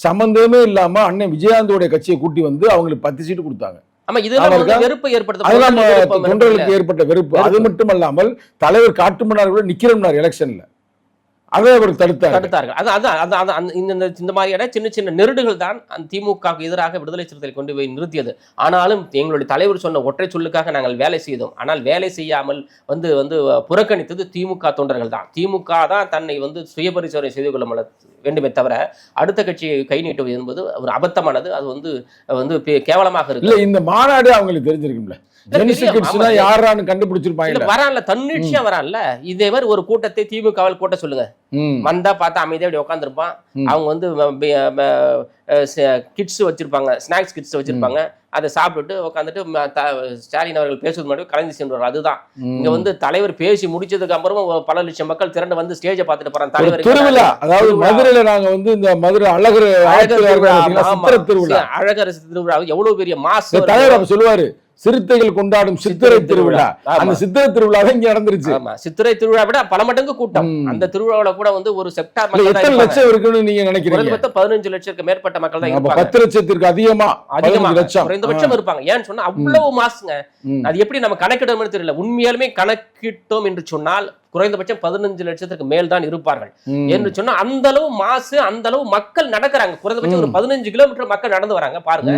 சம்பந்தமே இல்லாம அண்ணன் விஜயகாந்தோடைய கட்சியை கூட்டி வந்து அவங்களுக்கு 10 சீட்டு கொடுத்தாங்க. ஆமா, இதெல்லாம் வெறுப்பு ஏற்படுத்த தொண்டர்களுக்கு ஏற்பட்ட வெறுப்பு. அது மட்டும் அல்லாமல் தலைவர் காட்டுமன்னார் நிக்கிறோம்னார் எலெக்ஷன்ல, அதை அவர் தடுத்தார்கள். இந்த மாதிரியான சின்ன சின்ன நெருடுகள் தான் அந்த திமுக எதிராக விடுதலை சிறுத்தைகள் கொண்டு போய் நிறுத்தியது. ஆனாலும் எங்களுடைய தலைவர் சொன்ன ஒற்றை சொல்லுக்காக நாங்கள் வேலை செய்தோம். ஆனால் வேலை செய்யாமல் வந்து புறக்கணித்தது திமுக தொண்டர்கள் தான். திமுக தான் தன்னை வந்து சுயபரிசோதனை செய்து கொள்ள வேண்டுமே தவிர அடுத்த கட்சியை கை நீட்டுவது என்பது ஒரு அபத்தமானது. அது வந்து கேவலமாக இருக்கு. இந்த மாநாடு அவங்களுக்கு தெரிஞ்சிருக்கும்ல, யாரான்னு கண்டுபிடிச்சிருப்பாங்க. வரான்ல, தன்னிச்சையா வரான்ல. இதே மாதிரி ஒரு கூட்டத்தை திமுகவில் கூட்ட சொல்லுங்க, வந்தா பார்த்தா அமைதியா அப்படி உட்காந்துருப்பான். அவங்க வந்து கிட்ஸ் வச்சிருப்பாங்க, ஸ்நாக்ஸ் கிட்ஸ் வச்சிருப்பாங்க. அதை சாப்பிட்டுட்டு உட்காந்துட்டு ஸ்டாலின் அவர்கள் பேசுவது மட்டும் கலைந்து சென்றார். அதுதான் இங்க வந்து தலைவர் பேசி முடிச்சதுக்கு அப்புறமா பல லட்சம் மக்கள் திரண்டு வந்து ஸ்டேஜை பார்த்துட்டு போறாங்க. தலைவர் திருவிழா, அதாவது மதுரையில நாங்க வந்து இந்த மதுரை அழகர் திருவிழா எவ்வளவு பெரிய மாசு தலைவர் சொல்லுவாரு, சிறுத்தைகள் கொண்டாடும் சித்திரை திருவிழா. அந்த சித்திரை திருவிழா இங்க நடந்துருச்சு. ஆமா, சித்திரை திருவிழா விட பல மடங்கு கூட்டம். அந்த திருவிழாவில கூட வந்து ஒரு செக்டார் எத்தனை லட்சம் இருக்குன்னு நீங்க நினைக்கிறீங்க? 15 லட்சத்துக்கு மேற்பட்ட மக்கள் தான் இருப்பாங்க. 10 லட்சத்திற்கு அதிகமா குறைந்தபட்சம் இருப்பாங்க. ஏன்னு சொன்னா அவ்வளவு மாசுங்க. அது எப்படி நம்ம கணக்கிடணும்னு தெரியல. உண்மையாலுமே கணக்கிட்டோம் என்று சொன்னால் குறைந்தபட்சம் 15 லட்சத்துக்கு மேல் தான் இருப்பார்கள் என்று சொன்னா அந்த அளவு மாசு, அந்த அளவு மக்கள் நடக்கிறாங்க. குறைந்தபட்சம் ஒரு 15 கிலோமீட்டர் மக்கள் நடந்து வராங்க பாருங்க.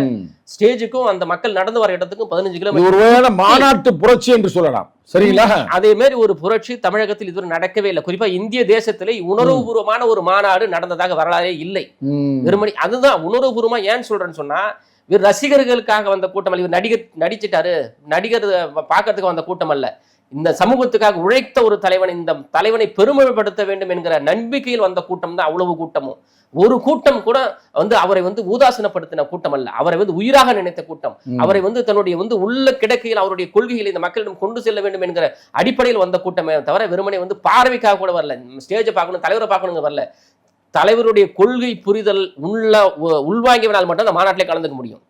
ஸ்டேஜுக்கும் அந்த மக்கள் நடந்து வர இடத்துக்கும் 15 கிலோமீட்டர். ஒருவேளை மாநாட்டு புரட்சி என்று சொல்லலாம். சரிங்களா? அதே மாதிரி ஒரு புரட்சி தமிழகத்தில் இதுவரை நடக்கவே இல்லை. குறிப்பா இந்திய தேசத்திலே உணர்வுபூர்வமான ஒரு மாநாடு நடந்ததாக வரலாறே இல்லை. வெறுமனே அதுதான் உணர்வுபூர்வமா. ஏன்னு சொல்றேன்னு சொன்னா இவர் ரசிகர்களுக்காக வந்த கூட்டம் அல்ல, இவர் நடிச்சிட்டாரு, நடிகர் பார்க்கறதுக்கு வந்த கூட்டம் அல்ல. இந்த சமூகத்துக்காக உழைத்த ஒரு தலைவன், இந்த தலைவனை பெருமைப்படுத்த வேண்டும் என்கிற நம்பிக்கையில் வந்த கூட்டம் தான் அவ்வளவு கூட்டமும். ஒரு கூட்டம் கூட அவரை ஊதாசனப்படுத்தின கூட்டம் அல்ல, அவரை உயிராக நினைத்த கூட்டம், அவரை தன்னுடைய உள்ள கிடக்கையில் அவருடைய கொள்கைகளை இந்த மக்களிடம் கொண்டு செல்ல வேண்டும் என்கிற அடிப்படையில் வந்த கூட்டமே தவிர வெறுமனே பார்வைக்காக கூட வரல, ஸ்டேஜை பார்க்கணும், தலைவரை பார்க்கணுங்க வரல. தலைவருடைய கொள்கை புரிதல் உள்வாங்கியவனால் மட்டும் அந்த மாநாட்டிலே கலந்துக்க முடியும்.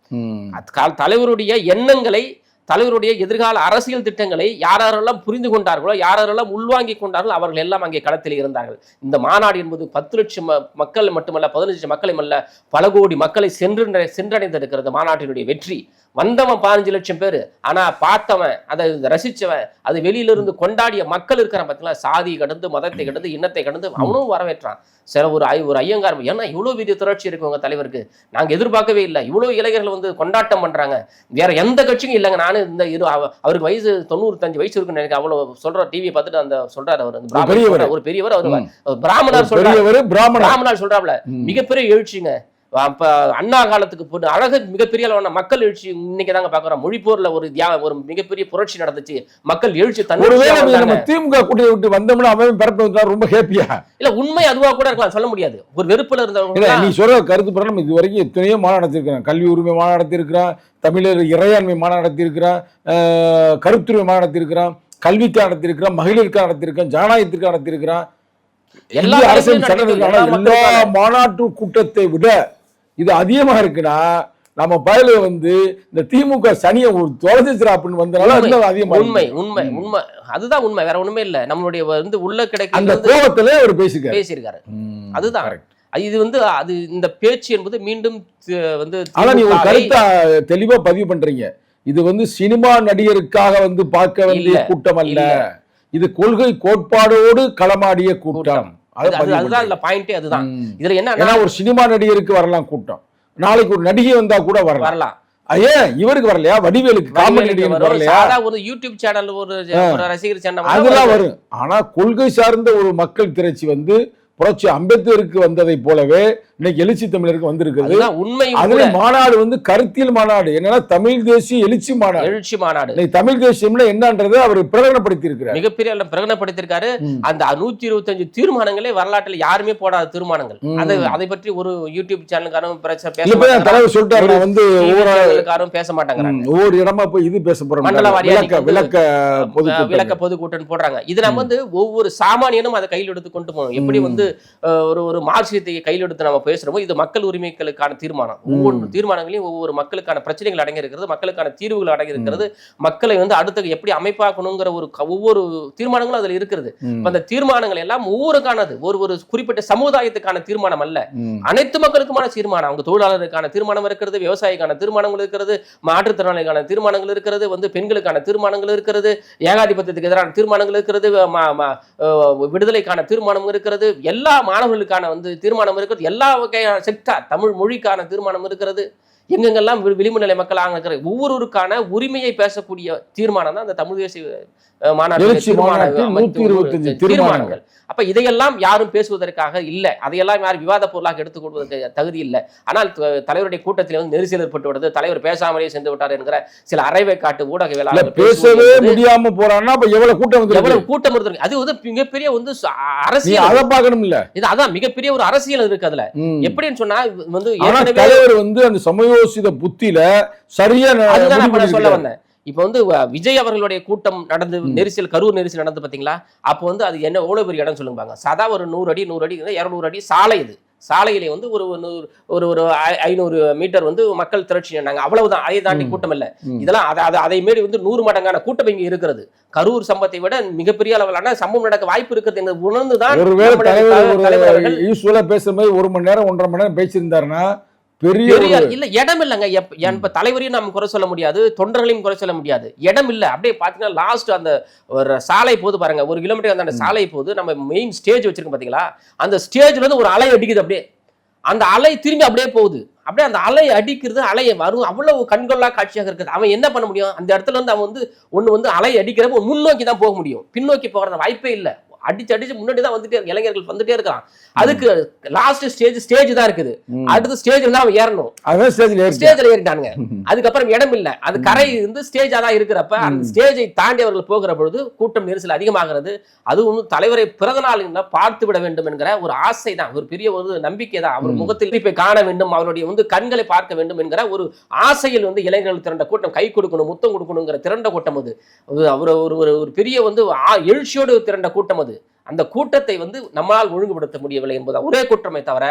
தலைவருடைய எண்ணங்களை, தலைவருடைய எதிர்கால அரசியல் திட்டங்களை யாரெல்லாம் புரிந்து கொண்டார்களோ, யாரெல்லாம் உள்வாங்கி கொண்டார்களோ அவர்கள் எல்லாம் அங்கே களத்தில் இருந்தார்கள். இந்த மாநாடு என்பது 10 லட்சம் மக்கள் மட்டுமல்ல, 15 லட்சம் மக்களையும் அல்ல, பல கோடி மக்களை சென்றடைந்திருக்கிறது மாநாட்டினுடைய வெற்றி. வந்தவன் 15 லட்சம் பேர், ஆனா பார்த்தவன், அதை ரசிச்சவன், அது வெளியிலிருந்து கொண்டாடிய மக்கள் இருக்கிறான் பார்த்தீங்களா, சாதி கடந்து, மதத்தை கடந்து, இனத்தை கடந்து அவனும் வரவேற்றான். சில ஒரு ஐயங்கார், ஏன்னா இவ்வளவு பெரிய திரட்சி இருக்கு உங்க தலைவருக்கு, நாங்க எதிர்பார்க்கவே இல்லை, இவ்வளவு இளைஞர்கள் கொண்டாட்டம் பண்றாங்க, வேற எந்த கட்சியும் இல்லைங்க. நானும் இந்த அவருக்கு வயசு 95 வயசு இருக்குன்னு நினைக்கிறேன், அவ்வளவு சொல்ற டிவியை பார்த்துட்டு அந்த சொல்றாரு, அவர் ஒரு பெரியவர், அவர் பிராமணர் சொல்றாரு, பிராமணர் சொல்றாப்ல, மிகப்பெரிய எழுச்சிங்க. அப்ப அண்ணா காலத்துக்கு அழகு மிகப்பெரிய அளவான மக்கள் எழுச்சி இன்னைக்கு தாங்க பாக்குறோம். மொழிப்போர்ல ஒரு மிகப்பெரிய புரட்சி நடந்துச்சு, மக்கள் எழுச்சி. திமுக கூட்டத்தை விட்டு வந்தோம்னா அவன் பரப்பு ரொம்ப ஹேப்பியா இல்ல, உண்மை அதுவா கூட இருக்கலாம், சொல்ல முடியாது. ஒரு வெறுப்புல இருந்தவங்க நீ சொல்ற கருத்து பிரகாரம் இது வரைக்கும் எத்தனையோ மாநாடு நடத்திருக்கிறான், கல்வி உரிமை மாநாடு நடத்திருக்கிறான், தமிழர் இறையாண்மை மாநாடு நடத்திருக்கிறான், கருத்துரிமை மாநாடு நடத்திருக்கிறான், கல்விக்காக நடத்திருக்கிறான், மகளிருக்காக நடத்திருக்கான், ஜனநாயகத்திற்காக நடத்திருக்கிறான், எல்லா அரசியல் சட்டத்திற்கான எல்லா மாநாட்டு கூட்டத்தை விட இது அதிகமாக இருக்குன்னா நம்ம பயல இந்த திமுக சனியை தொலைச்சிராப்புன்னு வந்தனால அதிகமா. உண்மை உண்மை உண்மை அதுதான் உண்மை, வேற ஒண்ணுமே இல்ல. நம்மளுடைய உள்ள கிடைக்க அந்த கோபத்திலே அவர் பேசியிருக்காரு. அதுதான் இது அது இந்த பேச்சு என்பது மீண்டும் ஆனா நீ ஒரு கருத்தை தெளிவா பதிவு பண்றீங்க. இது சினிமா நடிகருக்காக பார்க்க வேண்டிய கூட்டம் அல்ல, இது கொள்கை கோட்பாடோடு களமாடிய கூட்டம். அதுதான் இல்ல பாயிண்டே, அதுதான். இதுல என்ன, ஒரு சினிமா நடிகருக்கு வரலாம் கூட்டம், நாளைக்கு ஒரு நடிகை வந்தா கூட வரலாம். ஏன் இவருக்கு வரலையா? வடிவேலுக்கு காமெடி வரலையா? ஒரு யூடியூப் சேனல், ஒரு ரசிகர் சேனல் அதெல்லாம் வரும். ஆனா கொள்கை சார்ந்த ஒரு மக்கள் திரட்சி புரட்சி அம்பேத்கருக்கு வந்ததை போலவே இன்னைக்கு எழுச்சி தமிழருக்கு வந்திருக்குது. உண்மை. அதுல மாநாடு கருத்தியல் மாநாடு, என்னன்னா தமிழ் தேசிய எழுச்சி மாநாடு. தமிழ் தேசியம்னா என்னன்றது அவர் பிரகடனப்படுத்தி இருக்கிறார், மிகப்பெரிய பிரகடனப்படுத்திருக்காரு. அந்த 125 தீர்மானங்களே வரலாற்றில் யாருமே போடாத தீர்மானங்கள். அதை பற்றி ஒரு யூடியூப் சேனலுக்காரும் தலைவர் சொல்லிட்டாரு, ஒவ்வொரு பேச மாட்டாங்க, ஒவ்வொரு இடமா போய் இது பேச போறோம், விளக்க பொதுக்கூட்டம் போடுறாங்க. இது நம்ம ஒவ்வொரு சாமானியனும் அதை கையில் எடுத்து கொண்டு போகணும். எப்படி ஒரு மார்க்சியத்தை கையில் எடுத்து நம்ம பேசுறோமோ, இது மக்கள் உரிமைகளுக்கான தீர்மானம். ஒவ்வொரு தீர்மானங்களையும் ஒவ்வொரு மக்களுக்கான பிரச்சனைகள் அடங்கி இருக்கிறது, மக்களுக்கான தீர்வுகள் அடங்கி இருக்கிறது, மக்களை அடுத்த எப்படி அமைப்பாக்கணுங்கிற ஒவ்வொரு தீர்மானங்களும் அதுல இருக்கிறது. அந்த தீர்மானங்கள் எல்லாம் ஒவ்வொருக்கானது, ஒரு குறிப்பிட்ட சமுதாயத்துக்கான தீர்மானம் அல்ல, அனைத்து மக்களுக்குமான தீர்மானம். அவங்க தொழிலாளருக்கான தீர்மானம் இருக்கிறது, விவசாயிக்கான தீர்மானங்கள் இருக்கிறது, மாற்றுத்திறனாளிக்கான தீர்மானங்கள் இருக்கிறது, பெண்களுக்கான தீர்மானங்கள் இருக்கிறது, ஏகாதிபத்தியத்துக்கு எதிரான தீர்மானங்கள் இருக்கிறது, விடுதலைக்கான தீர்மானம் இருக்கிறது, எல்லா மாணவர்களுக்கான தீர்மானம் இருக்கிறது, எல்லா வகையான செக்டார் தமிழ் மொழிக்கான தீர்மானம் இருக்கிறது, எங்கெங்கெல்லாம் விளிம்பு நிலை மக்களாக இருக்கிற ஒவ்வொருவருக்கான உரிமையை பேசக்கூடிய தீர்மானம் தான் அந்த தமிழ் தேசிய மாநாடு தீர்மானங்கள். அப்ப இதையெல்லாம் யாரும் பேசுவதற்காக இல்லை, அதையெல்லாம் யாரும் விவாத பொருளாக எடுத்துக்கொள்வதற்கு தகுதி இல்லை. ஆனால் தலைவருடைய கூட்டத்தில் நெரிசல் ஏற்பட்டு விடுறது, தலைவர் பேசாமலே சென்று விட்டார் என்கிற சில அரைவை காட்டு ஊடகவியலாளர் பேசவே முடியாம போறான்னா எவ்வளவு கூட்டம் இருக்கு. அது மிகப்பெரிய அரசியல், அதை பார்க்கணும் இல்ல, இது அதான் மிகப்பெரிய ஒரு அரசியல் இருக்கு அதுல. எப்படின்னு சொன்னா தலைவர் அந்த சமயோசித புத்தியில சரியா சொல்ல வந்தேன். இப்ப விஜய் அவர்களுடைய கூட்டம் நடந்து கரூர் நெரிசல் நடந்து பாத்தீங்களா? அப்போ அது என்ன எவ்வளவு பெரிய இடம் சொல்லுங்க. சாதா ஒரு 100 அடி 200 அடி சாலை, இது சாலையிலே ஒரு 500 மீட்டர் மக்கள் திரட்சி என்னாங்க, அவ்வளவுதான். அதை தாண்டி கூட்டம் இல்ல. இதெல்லாம் அதை மீறி 100 மடங்கான கூட்டம் இங்க இருக்கிறது. கரூர் சம்பவத்தை விட மிகப்பெரிய அளவிலான சம்பவம் நடக்க வாய்ப்பு இருக்குது என்று உணர்ந்துதான் பேசுற மாதிரி 1 மணி நேரம் 1.5 மணி நேரம் பேசியிருந்தாருன்னா இல்ல இடம் இல்லங்க. தலைவரையும் நம்ம குறை சொல்ல முடியாது, தொண்டர்களையும் குறை சொல்ல முடியாது, இடம் இல்ல. அப்படியே பாத்தீங்கன்னா லாஸ்ட் அந்த ஒரு சாலை போது பாருங்க, 1 கிலோமீட்டர் அந்த சாலை போது நம்ம மெயின் ஸ்டேஜ் வச்சிருக்கோம் பாத்தீங்களா, அந்த ஸ்டேஜ்ல இருந்து ஒரு அலை அடிக்குது, அப்படியே அந்த அலை திரும்பி அப்படியே போகுது, அப்படியே அந்த அலை அடிக்கிறது, அலையை வரும், அவ்வளவு கண்கொள்ளா காட்சியாக இருக்குது. அவன் என்ன பண்ண முடியும்? அந்த இடத்துல அவன் ஒண்ணு அலை அடிக்கிறப்ப முன்னோக்கி தான் போக முடியும், பின்னோக்கி போகிற வாய்ப்பே இல்லை. அடிச்சு முன்னாடி தான் வந்துட்டே இருக்கு, இளைஞர்கள் வந்துட்டே இருக்கான். அதுக்கு லாஸ்ட் ஸ்டேஜ் தான் இருக்குது. அடுத்த ஸ்டேஜ்ல தான் அவன் ஏறணும். ஸ்டேஜ்ல ஏறிட்டானுங்க. அதுக்கப்புறம் இடம் இல்ல, அது கரை இருந்து ஸ்டேஜா தான் இருக்கிறப்ப அந்த ஸ்டேஜை தாண்டி அவர்கள் போகிற பொழுது கூட்டம் நெரிசல் அதிகமாகிறது. அதுவும் தலைவரை பிறந்த நாள் பார்த்து விட வேண்டும் என்கிற ஒரு ஆசை தான், ஒரு பெரிய ஒரு நம்பிக்கை தான். அவர் முகத்தில் போய் காண வேண்டும், அவருடைய கண்களை பார்க்க வேண்டும் என்கிற ஒரு ஆசையில் இளைஞர்கள் திரண்ட கூட்டம், கை கொடுக்கணும், முத்தம் கொடுக்கணுங்கிற திரண்ட கூட்டம் அது. அவர் ஒரு பெரிய எழுச்சியோடு திரண்ட கூட்டம் அது. அந்த கூட்டத்தை நம்மால் ஒழுங்குபடுத்த முடியவில்லை என்பது ஒரே குற்றமே தவிர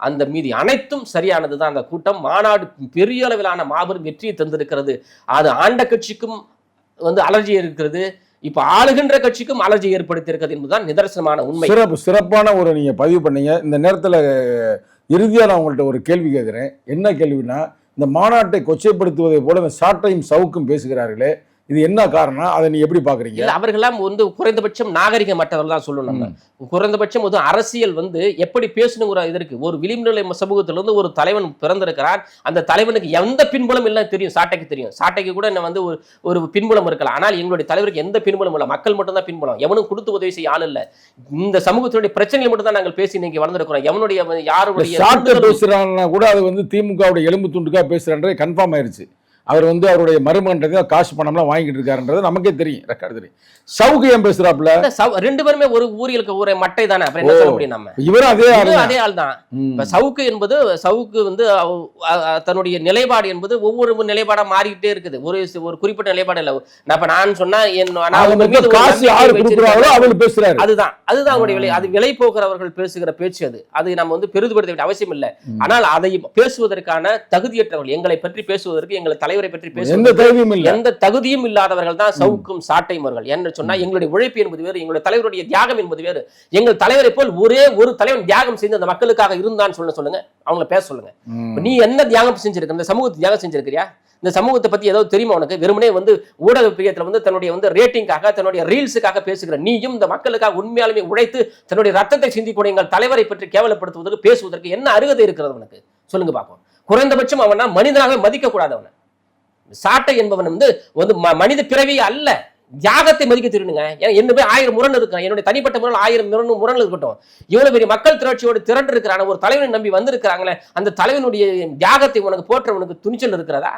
அந்த மீதி அனைத்தும் சரியானதுதான். அந்த கூட்டம் மாநாடு பெரிய அளவிலான மாபெரும் வெற்றியை தந்திருக்கிறது. அது ஆண்ட கட்சிக்கும் அலர்ஜி இருக்கிறது, இப்ப ஆளுகின்ற கட்சிக்கும் அலர்ஜி ஏற்படுத்தி இருக்கிறது என்பதுதான் நிதர்சனமான உண்மை. சிறப்பான ஒரு நீங்க பதிவு பண்ணீங்க. இந்த நேரத்தில் இறுதியா நான் உங்கள்கிட்ட ஒரு கேள்வி கேட்கிறேன். என்ன கேள்வினா, இந்த மாநாட்டை கொச்சைப்படுத்துவதை போல இந்த சாட்டையும் சவுக்கும் பேசுகிறார்களே, இது என்ன காரணம்? அதை நீ எப்படி பாக்குறீங்க? அவர்களெல்லாம் குறைந்தபட்சம் நாகரிகம் மற்றவர்கள் தான் சொல்லணும். நம்ம குறைந்தபட்சம் அரசியல் எப்படி பேசணுங்கிற இது இருக்கு. ஒரு விளிம்புநிலை சமூகத்திலிருந்து ஒரு தலைவன் பிறந்திருக்கிறார். அந்த தலைவனுக்கு எந்த பின்புலம் இல்லை தெரியும். சாட்டைக்கு தெரியும். சாட்டைக்கு கூட என்ன ஒரு பின்புலம் இருக்கலாம். ஆனால் எங்களுடைய தலைவருக்கு எந்த பின்புலம் இல்லை. மக்கள் மட்டும் தான் பின்புலம். எவனும் கொடுத்து உதவி செய்ய ஆள் இல்லை. இந்த சமூகத்தினுடைய பிரச்சனைகள் மட்டும் தான் நாங்கள் பேசி இன்னைக்கு வளர்ந்துருக்கிறோம். எவனுடைய யாருடைய பேசுறாங்கன்னா கூட அது திமுகவுடைய எலும்பு துண்டுக்கா பேசுறான்றது கன்ஃபார்ம் ஆயிருச்சு. அவர் அவருடைய மருமகன்றதை காசு பணம்லாம் வாங்கிட்டு இருக்காருன்றது நமக்கே தெரியும், ரெக்கார்டு தெரியும். சவுக்கு ஏன் பேசுறாப்புல? ரெண்டு பேருமே ஒரு ஊருக்கு ஒரு மட்டை தானே, அப்புறம் என்ன சொல்ல முடியும்? நம்ம இவரும் அதே ஆள் தான். சவுக்கு என்பது தன்னுடைய நிலைப்பாடு என்பது ஒவ்வொரு நிலைப்பாடா மாறிக்கிட்டே இருக்குது. ஒரு குறிப்பிட்ட நிலைப்பாடு இல்ல. நான் சொன்னா அதுதான் அவருடைய விலை. அது விலை போகிறவர்கள் பேசுகிற பேச்சு. அது நம்ம பெரிதுபடுத்த வேண்டிய அவசியம் இல்லை. ஆனால் அதை பேசுவதற்கான தகுதியற்றவர்கள், எங்களை பற்றி பேசுவதற்கு, எங்களை தலைவரை பற்றி பேசுவதற்கு எந்த தகுதியும் இல்லாதவர்கள் தான் சவுக்கும் சாட்டையும் அவர்கள். என்ன சொன்னா, எங்களுடைய உழைப்பு என்பது வேறு, எங்களுடைய தலைவருடைய தியாகம் என்பது வேறு. எங்கள் தலைவரை போல் ஒரே ஒரு தலைவன் தியாகம் செய்து அந்த மக்களுக்காக இருந்தான்னு சொல்லுங்க, அவங்களை பேச சொல்லுங்க. நீ என்ன தியாகம் செஞ்சிருக்க? இந்த சமூகத்தை தியாகம் செஞ்சிருக்கிறியா? இந்த சமூகத்தை பத்தி ஏதாவது தெரியுமா உனக்கு? வெறுமனே ஊடக பிரியத்துல தன்னுடைய ரேட்டிங்காக, தன்னுடைய ரீல்ஸுக்காக பேசுகிற நீயும் இந்த மக்களுக்காக உண்மையாலுமே உழைத்து தன்னுடைய ரத்தத்தை சிந்திக்கூடிய எங்கள் தலைவரை பற்றி கேவலப்படுத்துவதற்கு, பேசுவதற்கு என்ன அருகதை இருக்கிறது உனக்கு? சொல்லுங்க பாப்போம். குறைந்தபட்சம் அவனா மனிதனாக மதிக்க கூடாது. அவனை சாட்டை என்பவன் மனித பிறவி அல்ல, தியாகத்தை மதிக்க தெரியணுங்க. என்ன போய் 1000 முரண் இருக்கு, என்னுடைய தனிப்பட்ட முரண் 1000 முரண் இருக்கட்டும். இவ்வளவு பெரிய மக்கள் திரட்சியோடு திரண்டு இருக்கிறான ஒரு தலைவனை நம்பி வந்திருக்கிறாங்களே, அந்த தலைவனுடைய தியாகத்தை உனக்கு போற்ற உனக்கு துணிச்சல் இருக்கிறதா?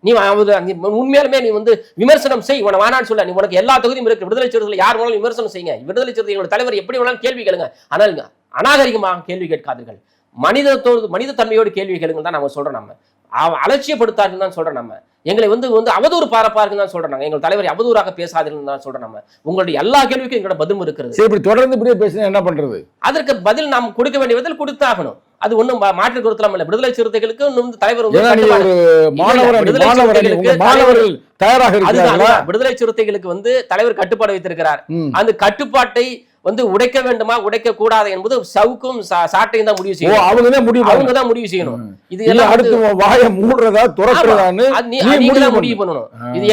நீ உண்மையாலுமே நீ விமர்சனம் செய், உன வேணான்னு சொல்ல. நீ உனக்கு எல்லா தொகுதியும் இருக்கு. விடுதலை சிறுத்தைகள் யார் வேணாலும் விமர்சனம் செய்யுங்க. விடுதலை சிறுத்தை எங்களுடைய தலைவர் எப்படி வேணாலும் கேள்வி கேளுங்க. ஆனால் அநாகரிகமாக கேள்வி கேட்காதீர்கள். மனித தன்மையோடு கேள்வி கேளுங்க தான் நம்ம சொல்றோம். நம்ம அலட்சியப்படுத்தாருன்னு தான் சொல்றோம். நம்ம எங்களை அவதூறு பாரப்பாருன்னு தான் சொல்றோம். எங்கள் தலைவரை அவதூறாக பேசாதீர்கள் தான் சொல்றோம். நம்ம உங்களுடைய எல்லா கேள்விக்கும் எங்களோட பதிலும் இருக்கிறது. தொடர்ந்து பேசினா என்ன பண்றது? அதற்கு பதில் நாம் கொடுக்க வேண்டிய பதில் கொடுத்தாகணும். அது ஒண்ணும் மாற்று கருத்தலாம் இல்ல. விடுதலை சிறுத்தைகளுக்கு தலைவர் விடுதலை சிறுத்தைகளுக்கு தலைவர் கட்டுப்பாடு வைத்திருக்கிறார். அந்த கட்டுப்பாட்டை உடைக்க வேண்டுமா உடைக்க கூடாது என்பது சவுக்கும் சாட்டையும் தான் முடிவு செய்யணும். அவங்க தான் முடிவு செய்யணும். இது எல்லாம் முடிவு பண்ணணும். இது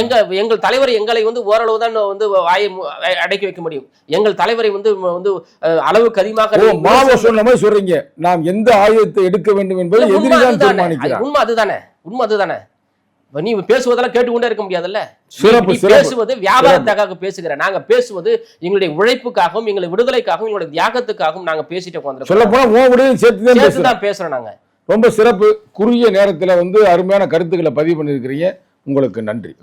எங்கள் தலைவரை எங்களை ஓரளவு தான் வாயை அடக்கி வைக்க முடியும். எங்கள் தலைவரை அளவுக்கு அதிகமாக சொல்றீங்க. நாம் எந்த ஆயுதத்தை எடுக்க வேண்டும் என்பது உண்மை அதுதானே. நீ பேசுவதெல்லாம் கேட்டுக்கொண்டே இருக்க முடியாதுல்ல. பேசுவது வியாபாரத்துக்காக பேசுகிறேன். நாங்க பேசுவது எங்களுடைய உழைப்புக்காகவும், எங்களுடைய விடுதலைக்காகவும், எங்களுடைய தியாகத்துக்காகவும் நாங்க பேசிட்டு சேர்த்துதான் பேசுறோம். நாங்க ரொம்ப சிறப்பு. குறுகிய நேரத்துல அருமையான கருத்துக்களை பதிவு பண்ணிருக்கிறீங்க. உங்களுக்கு நன்றி.